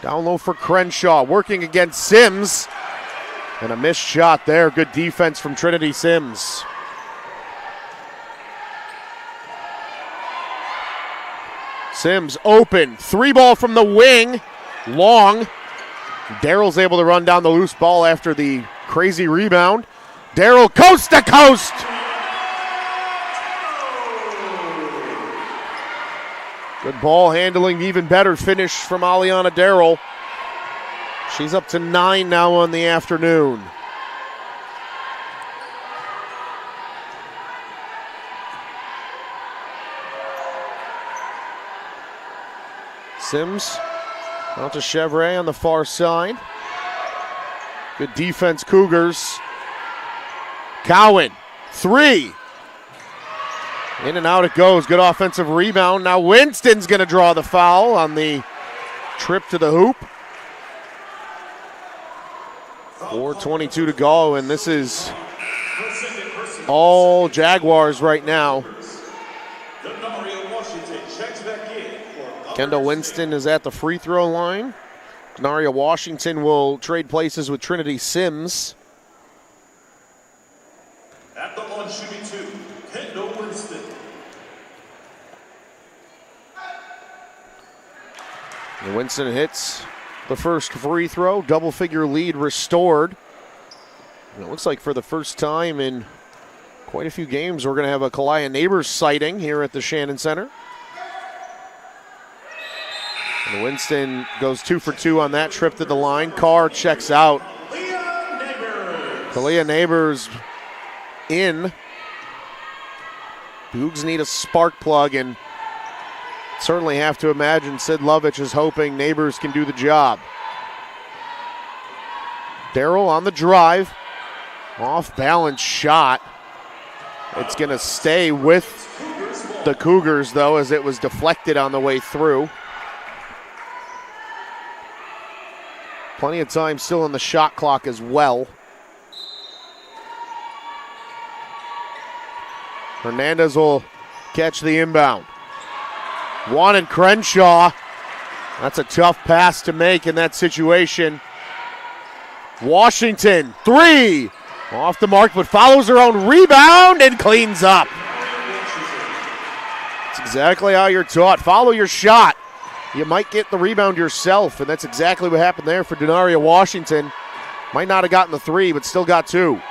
Down low for Crenshaw, working against Sims. And a missed shot there. Good defense from Trinity Sims. Sims open. 3-ball from the wing. Long. Darrell's able to run down the loose ball after the crazy rebound. Darrell coast to coast. Good ball handling, even better finish from Aliana Darrell. She's up to 9 now on the afternoon. Sims out to Chevrolet on the far side. Good defense, Cougars. Cowan, 3. In and out it goes. Good offensive rebound. Now Winston's going to draw the foul on the trip to the hoop. 4:22 to go, and this is all Jaguars right now. Kendall Winston is at the free throw line. Denaria Washington will trade places with Trinity Sims. At the line shooting 2, Kendall Winston. And Winston hits the first free throw. Double-figure lead restored. And it looks like for the first time in quite a few games, we're going to have a Kalia Neighbors sighting here at the Shannon Center. And Winston goes 2 for 2 on that trip to the line. Carr checks out. Kalia Neighbors in. Cougs need a spark plug, and certainly have to imagine Sid Lovich is hoping Neighbors can do the job. Darrell on the drive. Off-balance shot. It's going to stay with the Cougars, though, as it was deflected on the way through. Plenty of time still on the shot clock as well. Hernandez will catch the inbound. Wanted Crenshaw. That's a tough pass to make in that situation. Washington, 3. Off the mark, but follows her own rebound and cleans up. That's exactly how you're taught. Follow your shot. You might get the rebound yourself, and that's exactly what happened there for Denaria Washington. Might not have gotten the 3, but still got 2.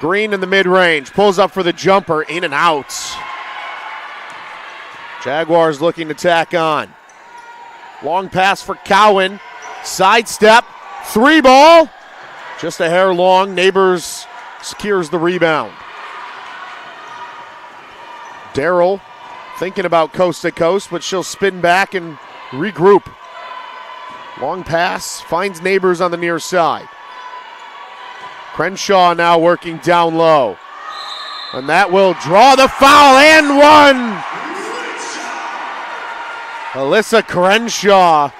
Green in the mid-range, pulls up for the jumper, in and out. Jaguars looking to tack on. Long pass for Cowan, sidestep, 3 ball. Just a hair long, Neighbors secures the rebound. Darrell thinking about coast to coast, but she'll spin back and regroup. Long pass, finds Neighbors on the near side. Crenshaw now working down low. And that will draw the foul and 1. Alyssa Crenshaw.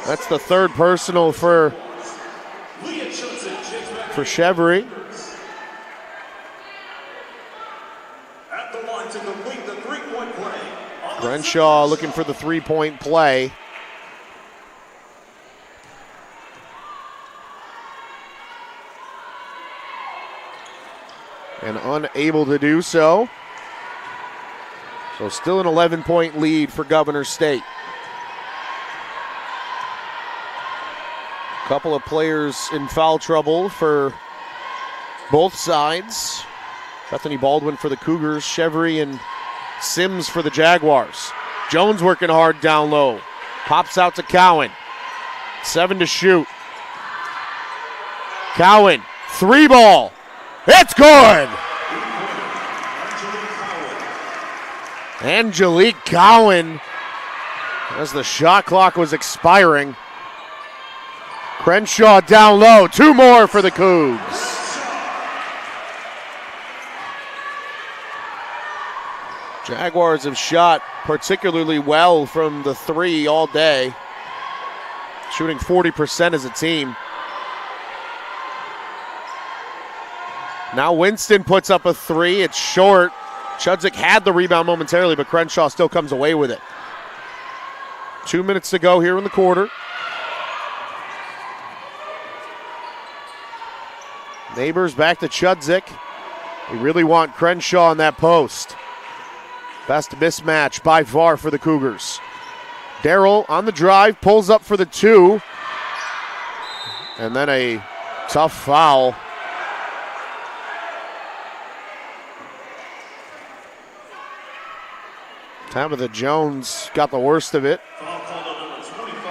That's the 3rd personal for Chevry. Crenshaw looking for the 3-point play. And unable to do so. So still an 11-point lead for Governor State. Couple of players in foul trouble for both sides. Bethany Baldwin for the Cougars, Chevry and Sims for the Jaguars. Jones working hard down low. Pops out to Cowan. 7 to shoot. Cowan, 3 ball. It's good! Angelique Cowan, as the shot clock was expiring. Crenshaw down low, 2 more for the Cougs. Jaguars have shot particularly well from the 3 all day, shooting 40% as a team. Now Winston puts up a 3. It's short. Chudzik had the rebound momentarily, but Crenshaw still comes away with it. 2 minutes to go here in the quarter. Neighbors back to Chudzik. We really want Crenshaw on that post. Best mismatch by far for the Cougars. Darrell on the drive, pulls up for the 2. And then a tough foul. Tabitha Jones got the worst of it. Foul call on number 25,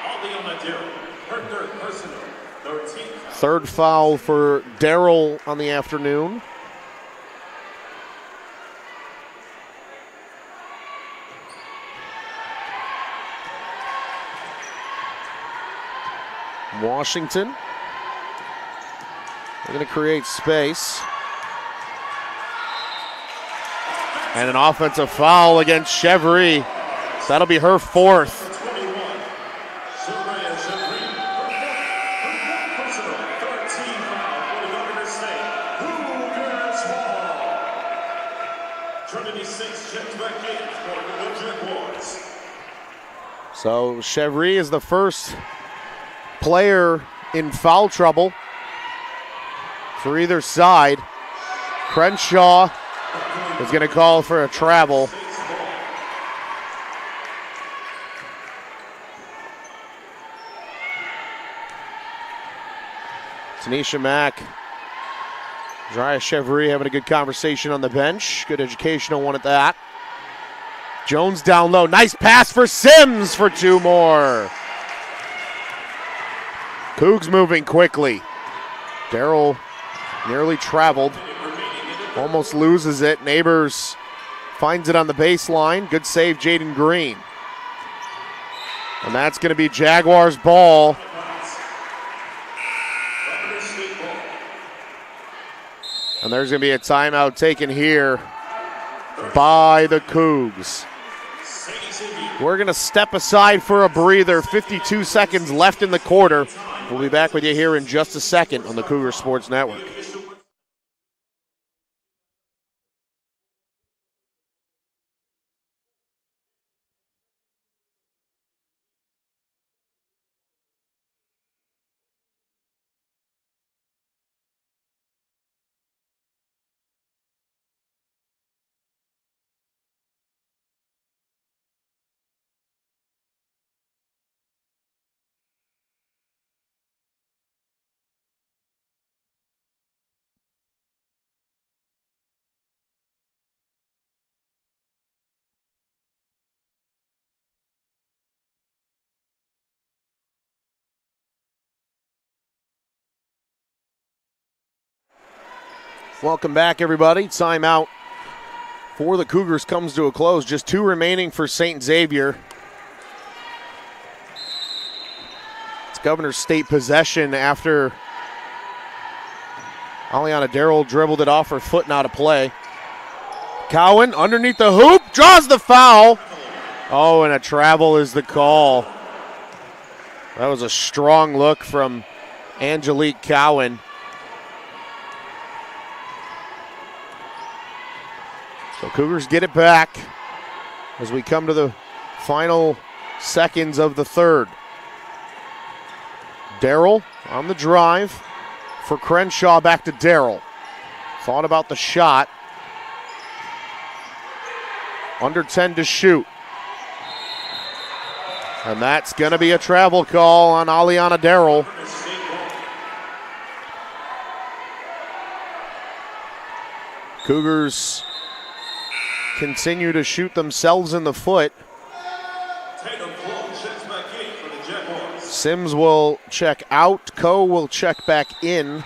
Aliana Darrell. Her 3rd personal, 13th. 3rd foul for Darrell on the afternoon. Washington. They're going to create space. And an offensive foul against Chevry. That'll be her fourth. So Chevry is the first player in foul trouble for either side. Crenshaw is going to call for a travel. Tanisha Mack, Drea Chevry having a good conversation on the bench. Good educational one at that. Jones down low. Nice pass for Sims for two more. Cougs moving quickly. Darrell nearly traveled. Almost loses it. Neighbors finds it on the baseline. Good save, Jaden Green. And that's going to be Jaguars ball. And there's going to be a timeout taken here by the Cougs. We're going to step aside for a breather. 52 seconds left in the quarter. We'll be back with you here in just a second on the Cougar Sports Network. Welcome back, everybody. Timeout for the Cougars comes to a close. Just two remaining for St. Xavier. It's Governor State possession after Aliana Darrell dribbled it off her foot and out of play. Cowan underneath the hoop, draws the foul. Oh, and a travel is the call. That was a strong look from Angelique Cowan. So Cougars get it back as we come to the final seconds of the third. Darrell on the drive for Crenshaw, back to Darrell. Thought about the shot. Under 10 to shoot. And that's going to be a travel call on Aliana Darrell. Cougars continue to shoot themselves in the foot. Sims will check out. Coe will check back in.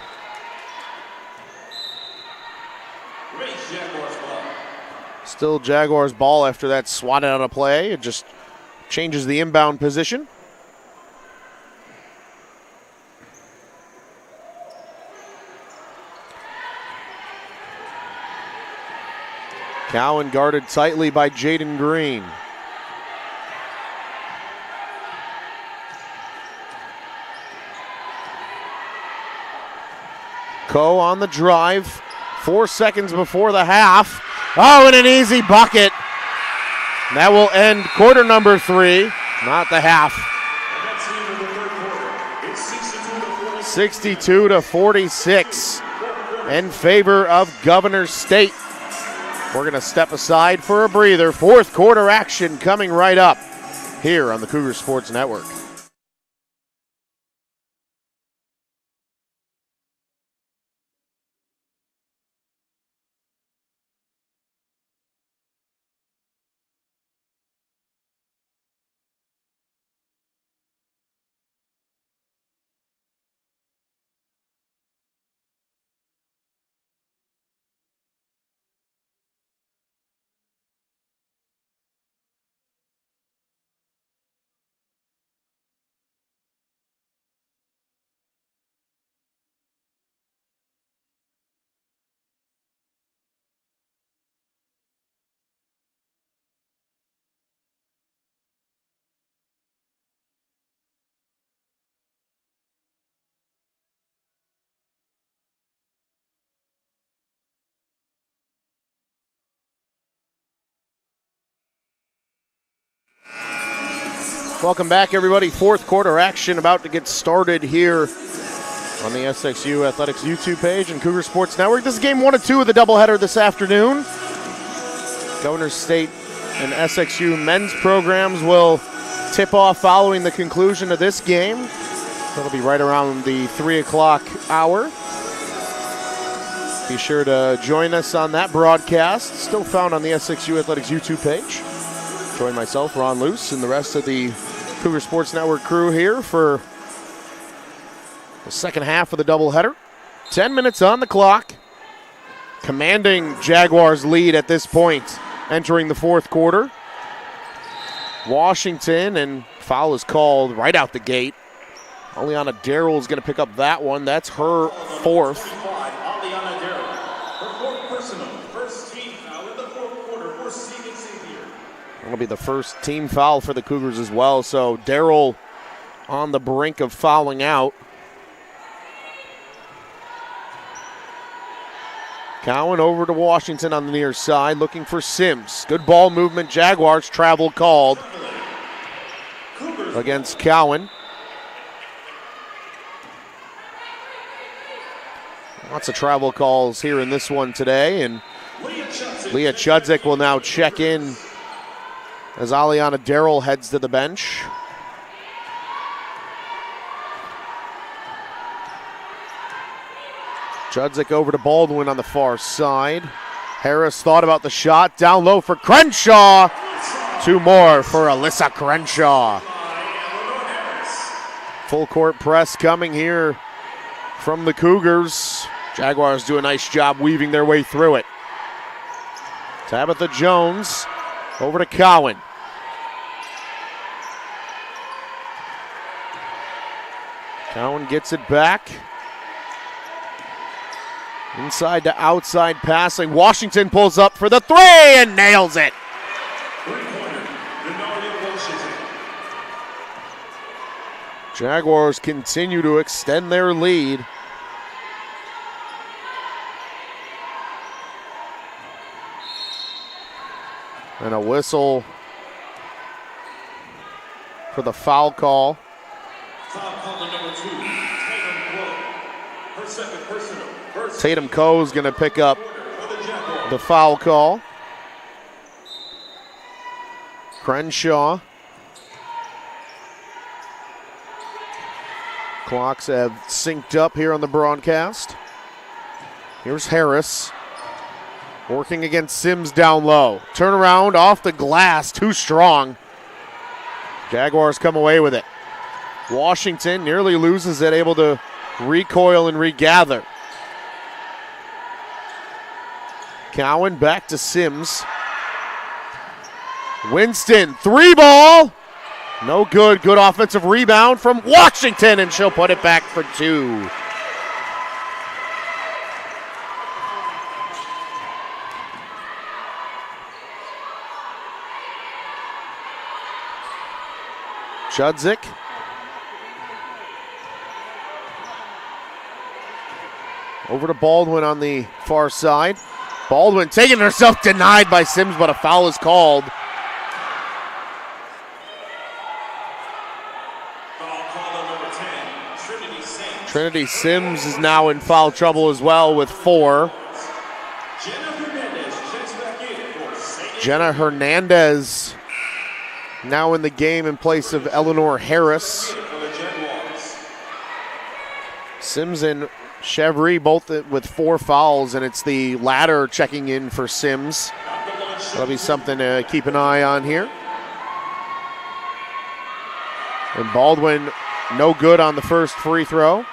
Still Jaguars ball after that swatted out of play. It just changes the inbound position. Cowan guarded tightly by Jaden Green. Coe on the drive. 4 seconds before the half. Oh, and an easy bucket. And that will end quarter number 3, not the half. 62 to 46 in favor of Governor State. We're going to step aside for a breather. Fourth quarter action coming right up here on the Cougar Sports Network. Welcome back, everybody. Fourth quarter action about to get started here on the SXU Athletics YouTube page and Cougar Sports Network. This is game 1 of 2 of the doubleheader this afternoon. Governor State and SXU men's programs will tip off following the conclusion of this game. That'll be right around the 3 o'clock hour. Be sure to join us on that broadcast, still found on the SXU Athletics YouTube page. Join myself, Ron Luce, and the rest of the Cougar Sports Network crew here for the second half of the doubleheader. 10 minutes on the clock. Commanding Jaguars lead at this point entering the fourth quarter. Washington, and foul is called right out the gate. Aliana Darrell is going to pick up that one. That's her fourth. Aliana Darrell, her fourth personal, first team foul in the fourth quarter for St. Xavier. That'll be the first team foul for the Cougars as well. So Darrell on the brink of fouling out. Cowan over to Washington on the near side, looking for Sims. Good ball movement. Jaguars travel called against Cowan. Lots of travel calls here in this one today, and Leah Chudzik will now check in as Aliana Darrell heads to the bench. Chudzik over to Baldwin on the far side. Harris thought about the shot. Down low for Crenshaw. 2 more for Alyssa Crenshaw. Full court press coming here from the Cougars. Jaguars do a nice job weaving their way through it. Tabitha Jones over to Cowan. Cowan gets it back. Inside to outside passing. Washington pulls up for the 3 and nails it. Jaguars continue to extend their lead. And a whistle for the foul call. Foul call number 2, her second personal. Tatum Coe's going to pick up the foul call. Crenshaw. Clocks have synced up here on the broadcast. Here's Harris. Working against Sims down low. Turnaround off the glass, too strong. Jaguars come away with it. Washington nearly loses it, able to recoil and regather. Cowan back to Sims. Winston, 3 ball. No good. Good offensive rebound from Washington, and she'll put it back for 2. Chudzik. Over to Baldwin on the far side. Baldwin taking herself denied by Sims, but a foul is called. Trinity Sims is now in foul trouble as well with 4. Jenna Hernandez now in the game in place of Eleanor Harris. Sims and Chevry both with 4 fouls, and it's the latter checking in for Sims. That'll be something to keep an eye on here. And Baldwin no good on the first free throw.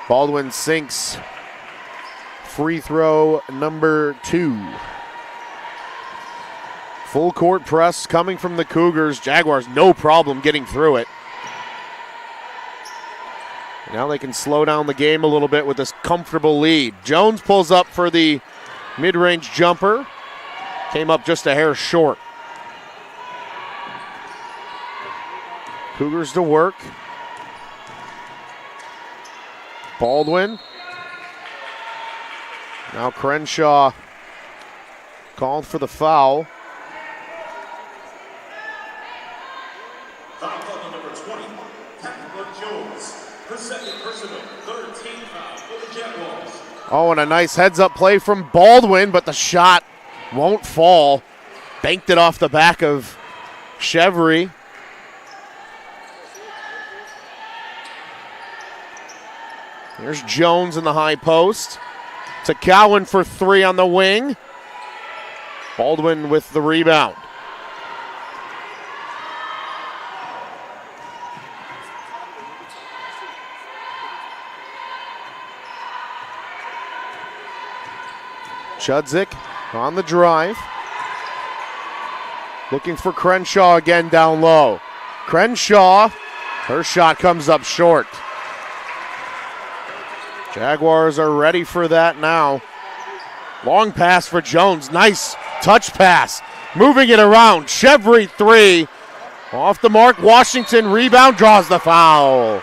Baldwin sinks free throw number 2. Full court press coming from the Cougars. Jaguars no problem getting through it. Now they can slow down the game a little bit with this comfortable lead. Jones pulls up for the mid-range jumper. Came up just a hair short. Cougars to work. Baldwin Now Crenshaw called for the foul. Foul call on number 20, Patrick Jones. Her second personal, third team foul for the Jaguars. Oh, and a nice heads-up play from Baldwin, but the shot won't fall. Banked it off the back of Chevry. Here's Jones in the high post. To Cowan for three on the wing. Baldwin with the rebound. Chudzik on the drive. Looking for Crenshaw again down low. Crenshaw, her shot comes up short. Jaguars are ready for that now. Long pass for Jones. Nice touch pass. Moving it around. Chevry three. Off the mark. Washington rebound. Draws the foul.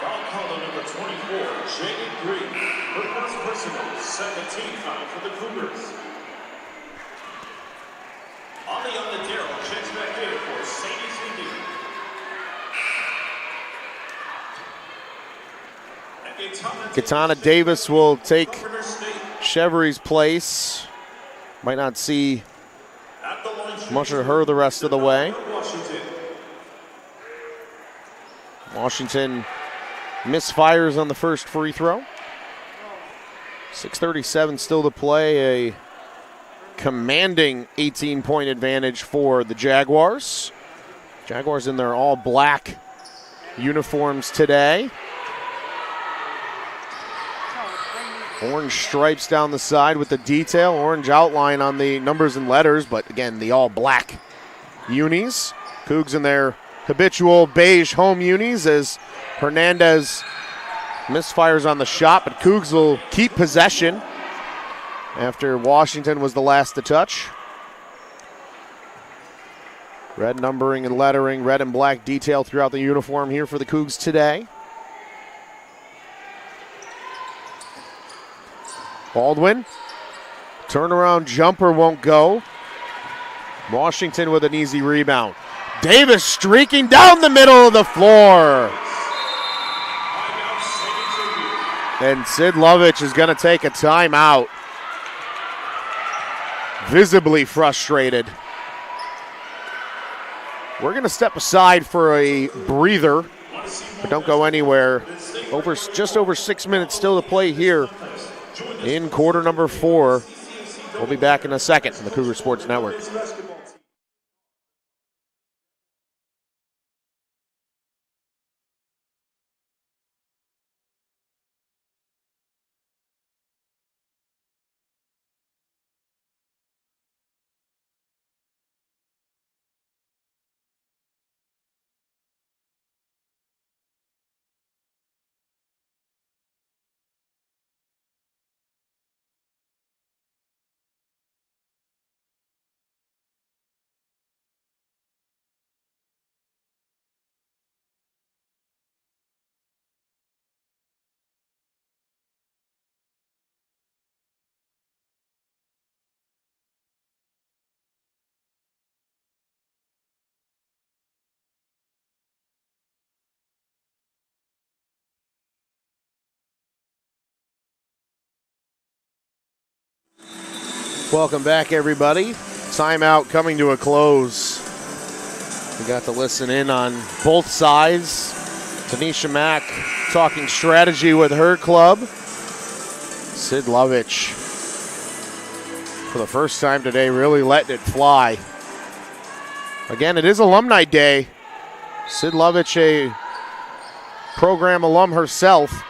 Foul call on number 24, Jaden Green. Her first personal, second team foul for the Cougars. Aliana Darrell checks back in for Sadie Cindy. Katana Davis will take Chevry's place. Might not see much of her the rest of the way. Washington misfires on the first free throw. 6:37 still to play. A commanding 18-point advantage for the Jaguars. Jaguars in their all-black uniforms today. Orange stripes down the side with the detail. Orange outline on the numbers and letters, but again, the all-black unis. Cougs in their habitual beige home unis as Hernandez misfires on the shot, but Cougs will keep possession after Washington was the last to touch. Red numbering and lettering, red and black detail throughout the uniform here for the Cougs today. Baldwin, turnaround jumper won't go. Washington with an easy rebound. Davis streaking down the middle of the floor. And Sid Lovich is going to take a timeout. Visibly frustrated. We're going to step aside for a breather, but don't go anywhere. Just over 6 minutes still to play here in quarter number 4. We'll be back in a second on the Cougar Sports Network. Welcome back, everybody. Timeout coming to a close. We got to listen in on both sides. Tanisha Mack talking strategy with her club. Sid Lovich, for the first time today, really letting it fly. Again, it is Alumni Day. Sid Lovich, a program alum herself.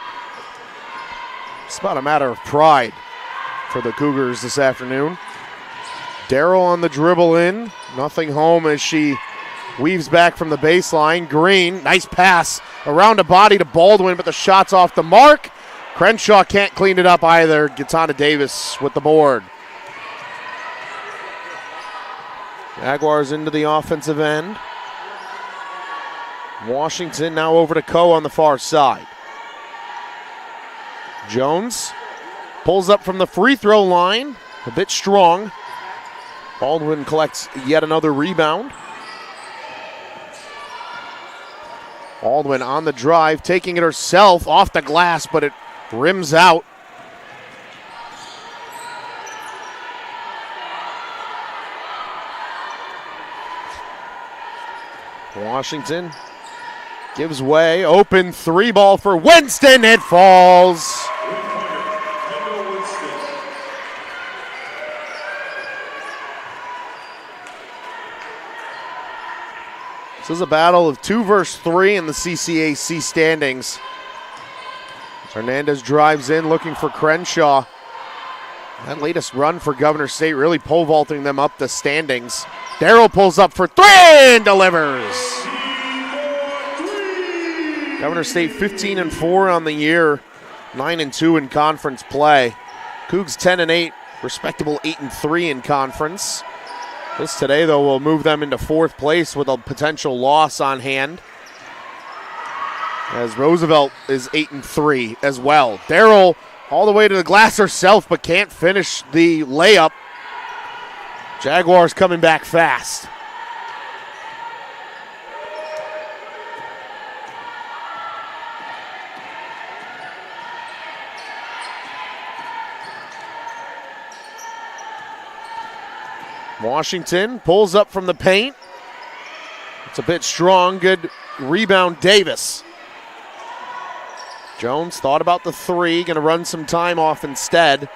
It's about a matter of pride for the Cougars this afternoon. Darrell on the dribble in. Nothing home as she weaves back from the baseline. Green, nice pass around a body to Baldwin, but the shot's off the mark. Crenshaw can't clean it up either. Katana Davis with the board. Jaguars into the offensive end. Washington now over to Coe on the far side. Jones pulls up from the free throw line, a bit strong. Baldwin collects yet another rebound. Baldwin on the drive, taking it herself off the glass, but it rims out. Washington gives way, open three ball for Winston, it falls. This is a battle of 2 versus 3 in the CCAC standings. Hernandez drives in looking for Crenshaw. That latest run for Governor State really pole vaulting them up the standings. Darrell pulls up for 3 and delivers. Governor State 15-4 on the year, 9-2 in conference play. Cougs 10-8, respectable 8-3 in conference. This today, though, will move them into 4th place with a potential loss on hand, as Roosevelt is 8-3 as well. Darrell all the way to the glass herself, but can't finish the layup. Jaguars coming back fast. Washington pulls up from the paint. It's a bit strong. Good rebound, Davis. Jones thought about the 3, going to run some time off instead.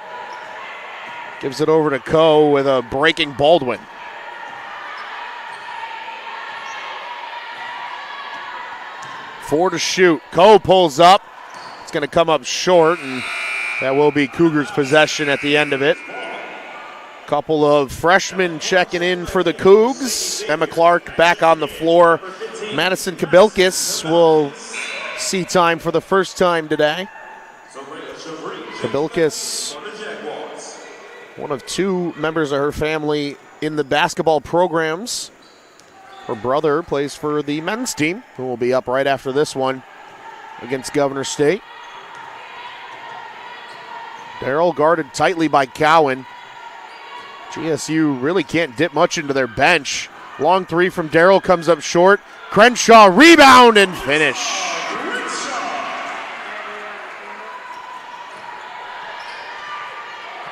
Gives it over to Coe with a breaking Baldwin. Four to shoot. Coe pulls up. It's going to come up short, and that will be Cougars' possession at the end of it. Couple of freshmen checking in for the Cougs. Emma Clark back on the floor. Madison Kabilkis will see time for the first time today. Kabilkis, one of 2 members of her family in the basketball programs. Her brother plays for the men's team, who will be up right after this one against Governor State. Darrell guarded tightly by Cowan. GSU really can't dip much into their bench. Long 3 from Darrell comes up short. Crenshaw rebound and finish.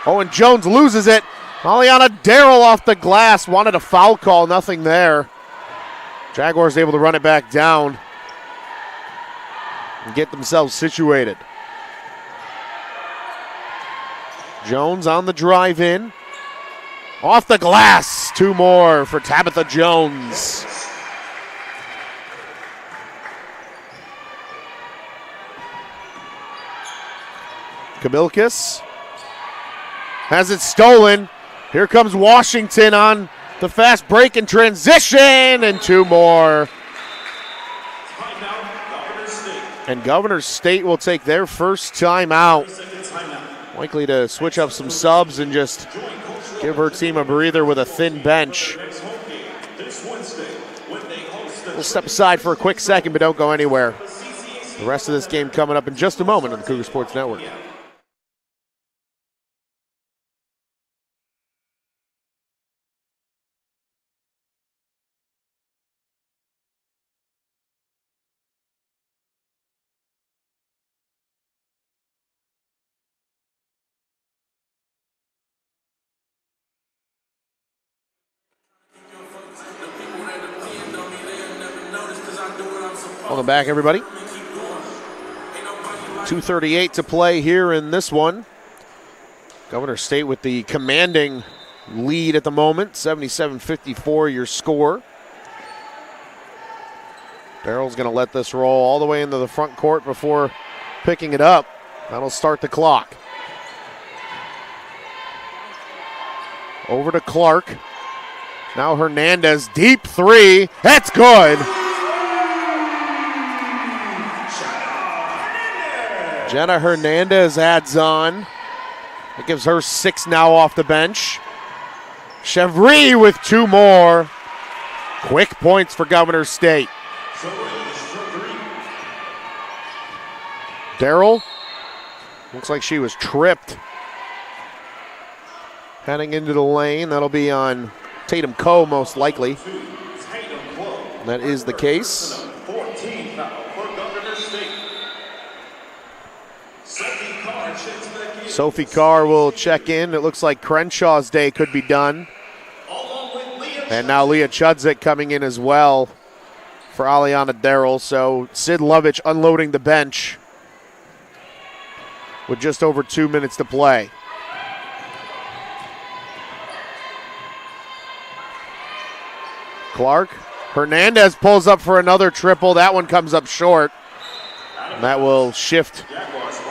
Oh, and Jones loses it. Aliana Darrell off the glass. Wanted a foul call, nothing there. Jaguars able to run it back down and get themselves situated. Jones on the drive in. Off the glass, 2 more for Tabitha Jones. Kabilkis has it stolen. Here comes Washington on the fast break and transition, and 2 more. And Governor State will take their first timeout. Likely to switch up some subs and just give her team a breather with a thin bench. We'll step aside for a quick second, but don't go anywhere. The rest of this game coming up in just a moment on the Cougar Sports Network. Welcome back, everybody. 2:38 to play here in this one. Governor State with the commanding lead at the moment, 77-54 your score. Darrell's going to let this roll all the way into the front court before picking it up. That'll start the clock. Over to Clark. Now Hernandez, deep 3. That's good. Jenna Hernandez adds on. It gives her 6 now off the bench. Chevry with 2 more. Quick points for Governor State. Darrell, looks like she was tripped. Heading into the lane, that'll be on Tatum Coe most likely. That is the case. 14 foul for Governor State. Sophie Carr will check in. It looks like Crenshaw's day could be done. And now Leah Chudzik coming in as well for Aliana Darrell. So Sid Lovich unloading the bench with just over 2 minutes to play. Clark. Hernandez pulls up for another triple. That one comes up short. And that will shift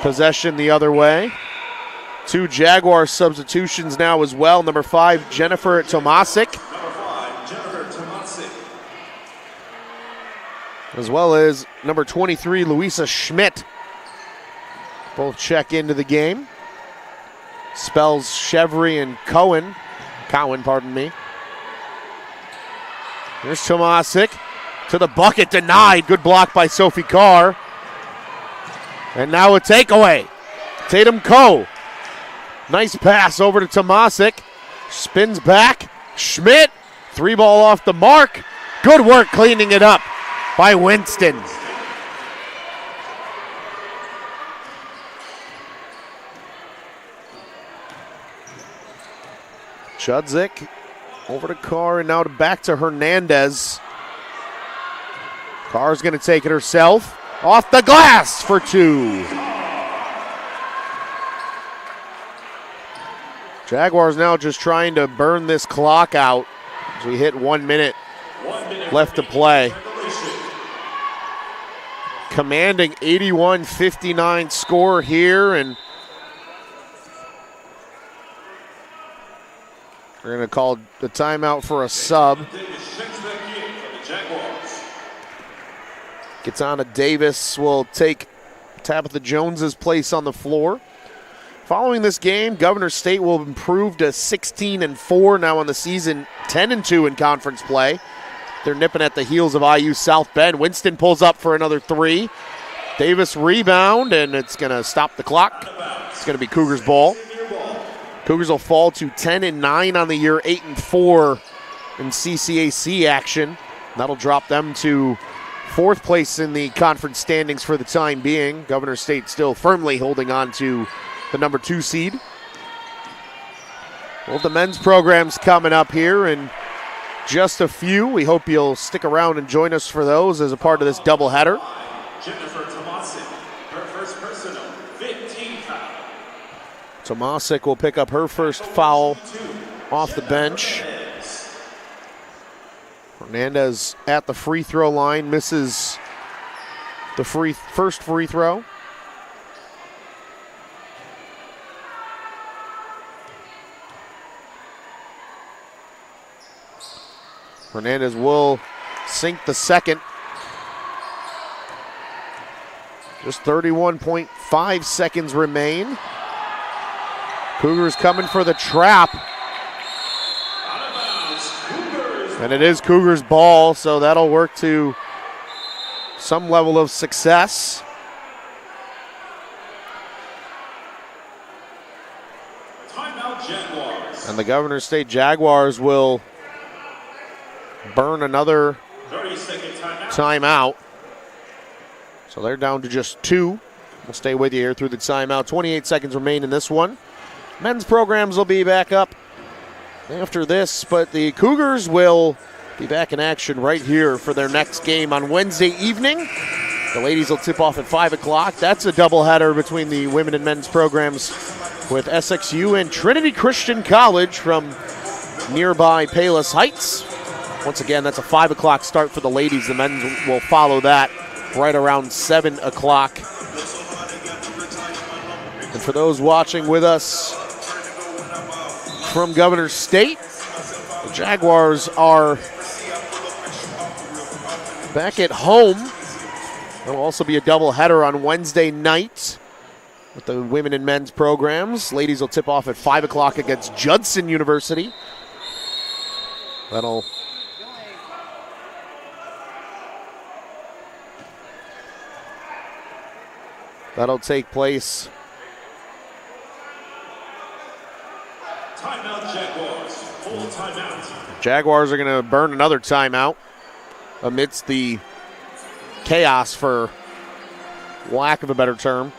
possession the other way. 2 Jaguar substitutions now as well. Number 5, Jennifer Tomasic. As well as number 23, Louisa Schmidt. Both check into the game. Spells Chevry and Cowan, pardon me. Here's Tomasic to the bucket, denied. Good block by Sophie Carr. And now a takeaway. Tatum Coe. Nice pass over to Tomasic. Spins back. Schmidt. 3-ball off the mark. Good work cleaning it up by Winston. Chudzik over to Carr and now back to Hernandez. Carr's going to take it herself. Off the glass for 2. Jaguars now just trying to burn this clock out as we hit 1 minute left to play. Commanding 81-59 score here, and we're going to call the timeout for a sub. Katana Davis will take Tabitha Jones's place on the floor. Following this game, Governor State will improve to 16-4 now on the season, 10-2 in conference play. They're nipping at the heels of IU South Bend. Winston pulls up for another 3. Davis rebound, and it's going to stop the clock. It's going to be Cougars ball. Cougars will fall to 10-9 on the year, 8-4 in CCAC action. That'll drop them to 4th place in the conference standings for the time being. Governor State still firmly holding on to the number 2 seed. Well, the men's program's coming up here in just a few. We hope you'll stick around and join us for those as a part of this doubleheader. Jennifer Tomasic, her first personal, 15 foul. Tomasic will pick up her first foul off the bench. Hernandez at the free throw line, misses the first free throw. Hernandez will sink the second. Just 31.5 seconds remain. Cougars coming for the trap. And it is Cougars ball, so that'll work to some level of success. Timeout Jaguars. And the Governor State Jaguars will burn another 30-second timeout. So they're down to just 2. We'll stay with you here through the timeout. 28 seconds remain in this one. Men's programs will be back up after this, but the Cougars will be back in action right here for their next game on Wednesday evening. The ladies will tip off at 5 o'clock. That's a doubleheader between the women and men's programs with SXU and Trinity Christian College from nearby Palos Heights. Once again, that's a 5 o'clock start for the ladies. The men will follow that right around 7 o'clock. And for those watching with us from Governor State, the Jaguars are back at home. There will also be a doubleheader on Wednesday night with the women and men's programs. Ladies will tip off at 5 o'clock against Judson University. That'll That'll take place. Timeout Jaguars. Full timeout. Jaguars are going to burn another timeout amidst the chaos, for lack of a better term.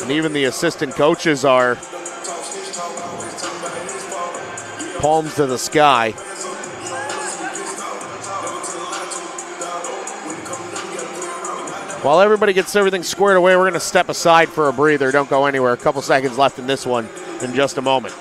And even the assistant coaches are palms to the sky. While everybody gets everything squared away, we're going to step aside for a breather. Don't go anywhere. A couple seconds left in this one in just a moment.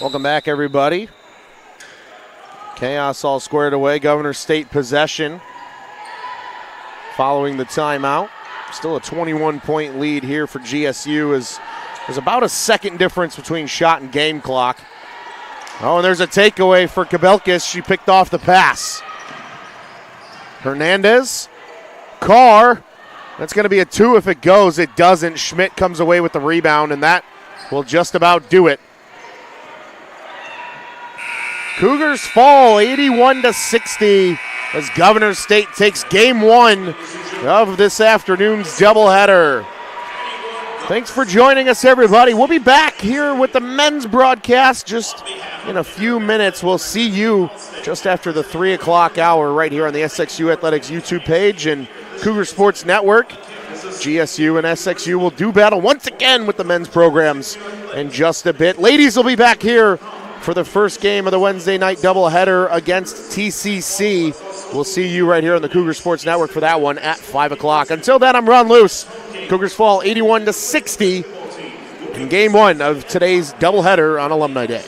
Welcome back, everybody. Chaos all squared away. Governor State possession following the timeout. Still a 21-point lead here for GSU. There's about a second difference between shot and game clock. Oh, and there's a takeaway for Kabelkis. She picked off the pass. Hernandez. Carr. That's going to be a 2 if it goes. It doesn't. Schmidt comes away with the rebound, and that will just about do it. Cougars fall 81-60 as Governor State takes game 1 of this afternoon's doubleheader. Thanks for joining us, everybody. We'll be back here with the men's broadcast just in a few minutes. We'll see you just after the 3 o'clock hour right here on the SXU Athletics YouTube page and Cougar Sports Network. GSU and SXU will do battle once again with the men's programs in just a bit. Ladies will be back here for the first game of the Wednesday night doubleheader against TCC. We'll see you right here on the Cougar Sports Network for that one at 5 o'clock. Until then, I'm Ron Luce. Cougars fall 81-60 in game 1 of today's doubleheader on Alumni Day.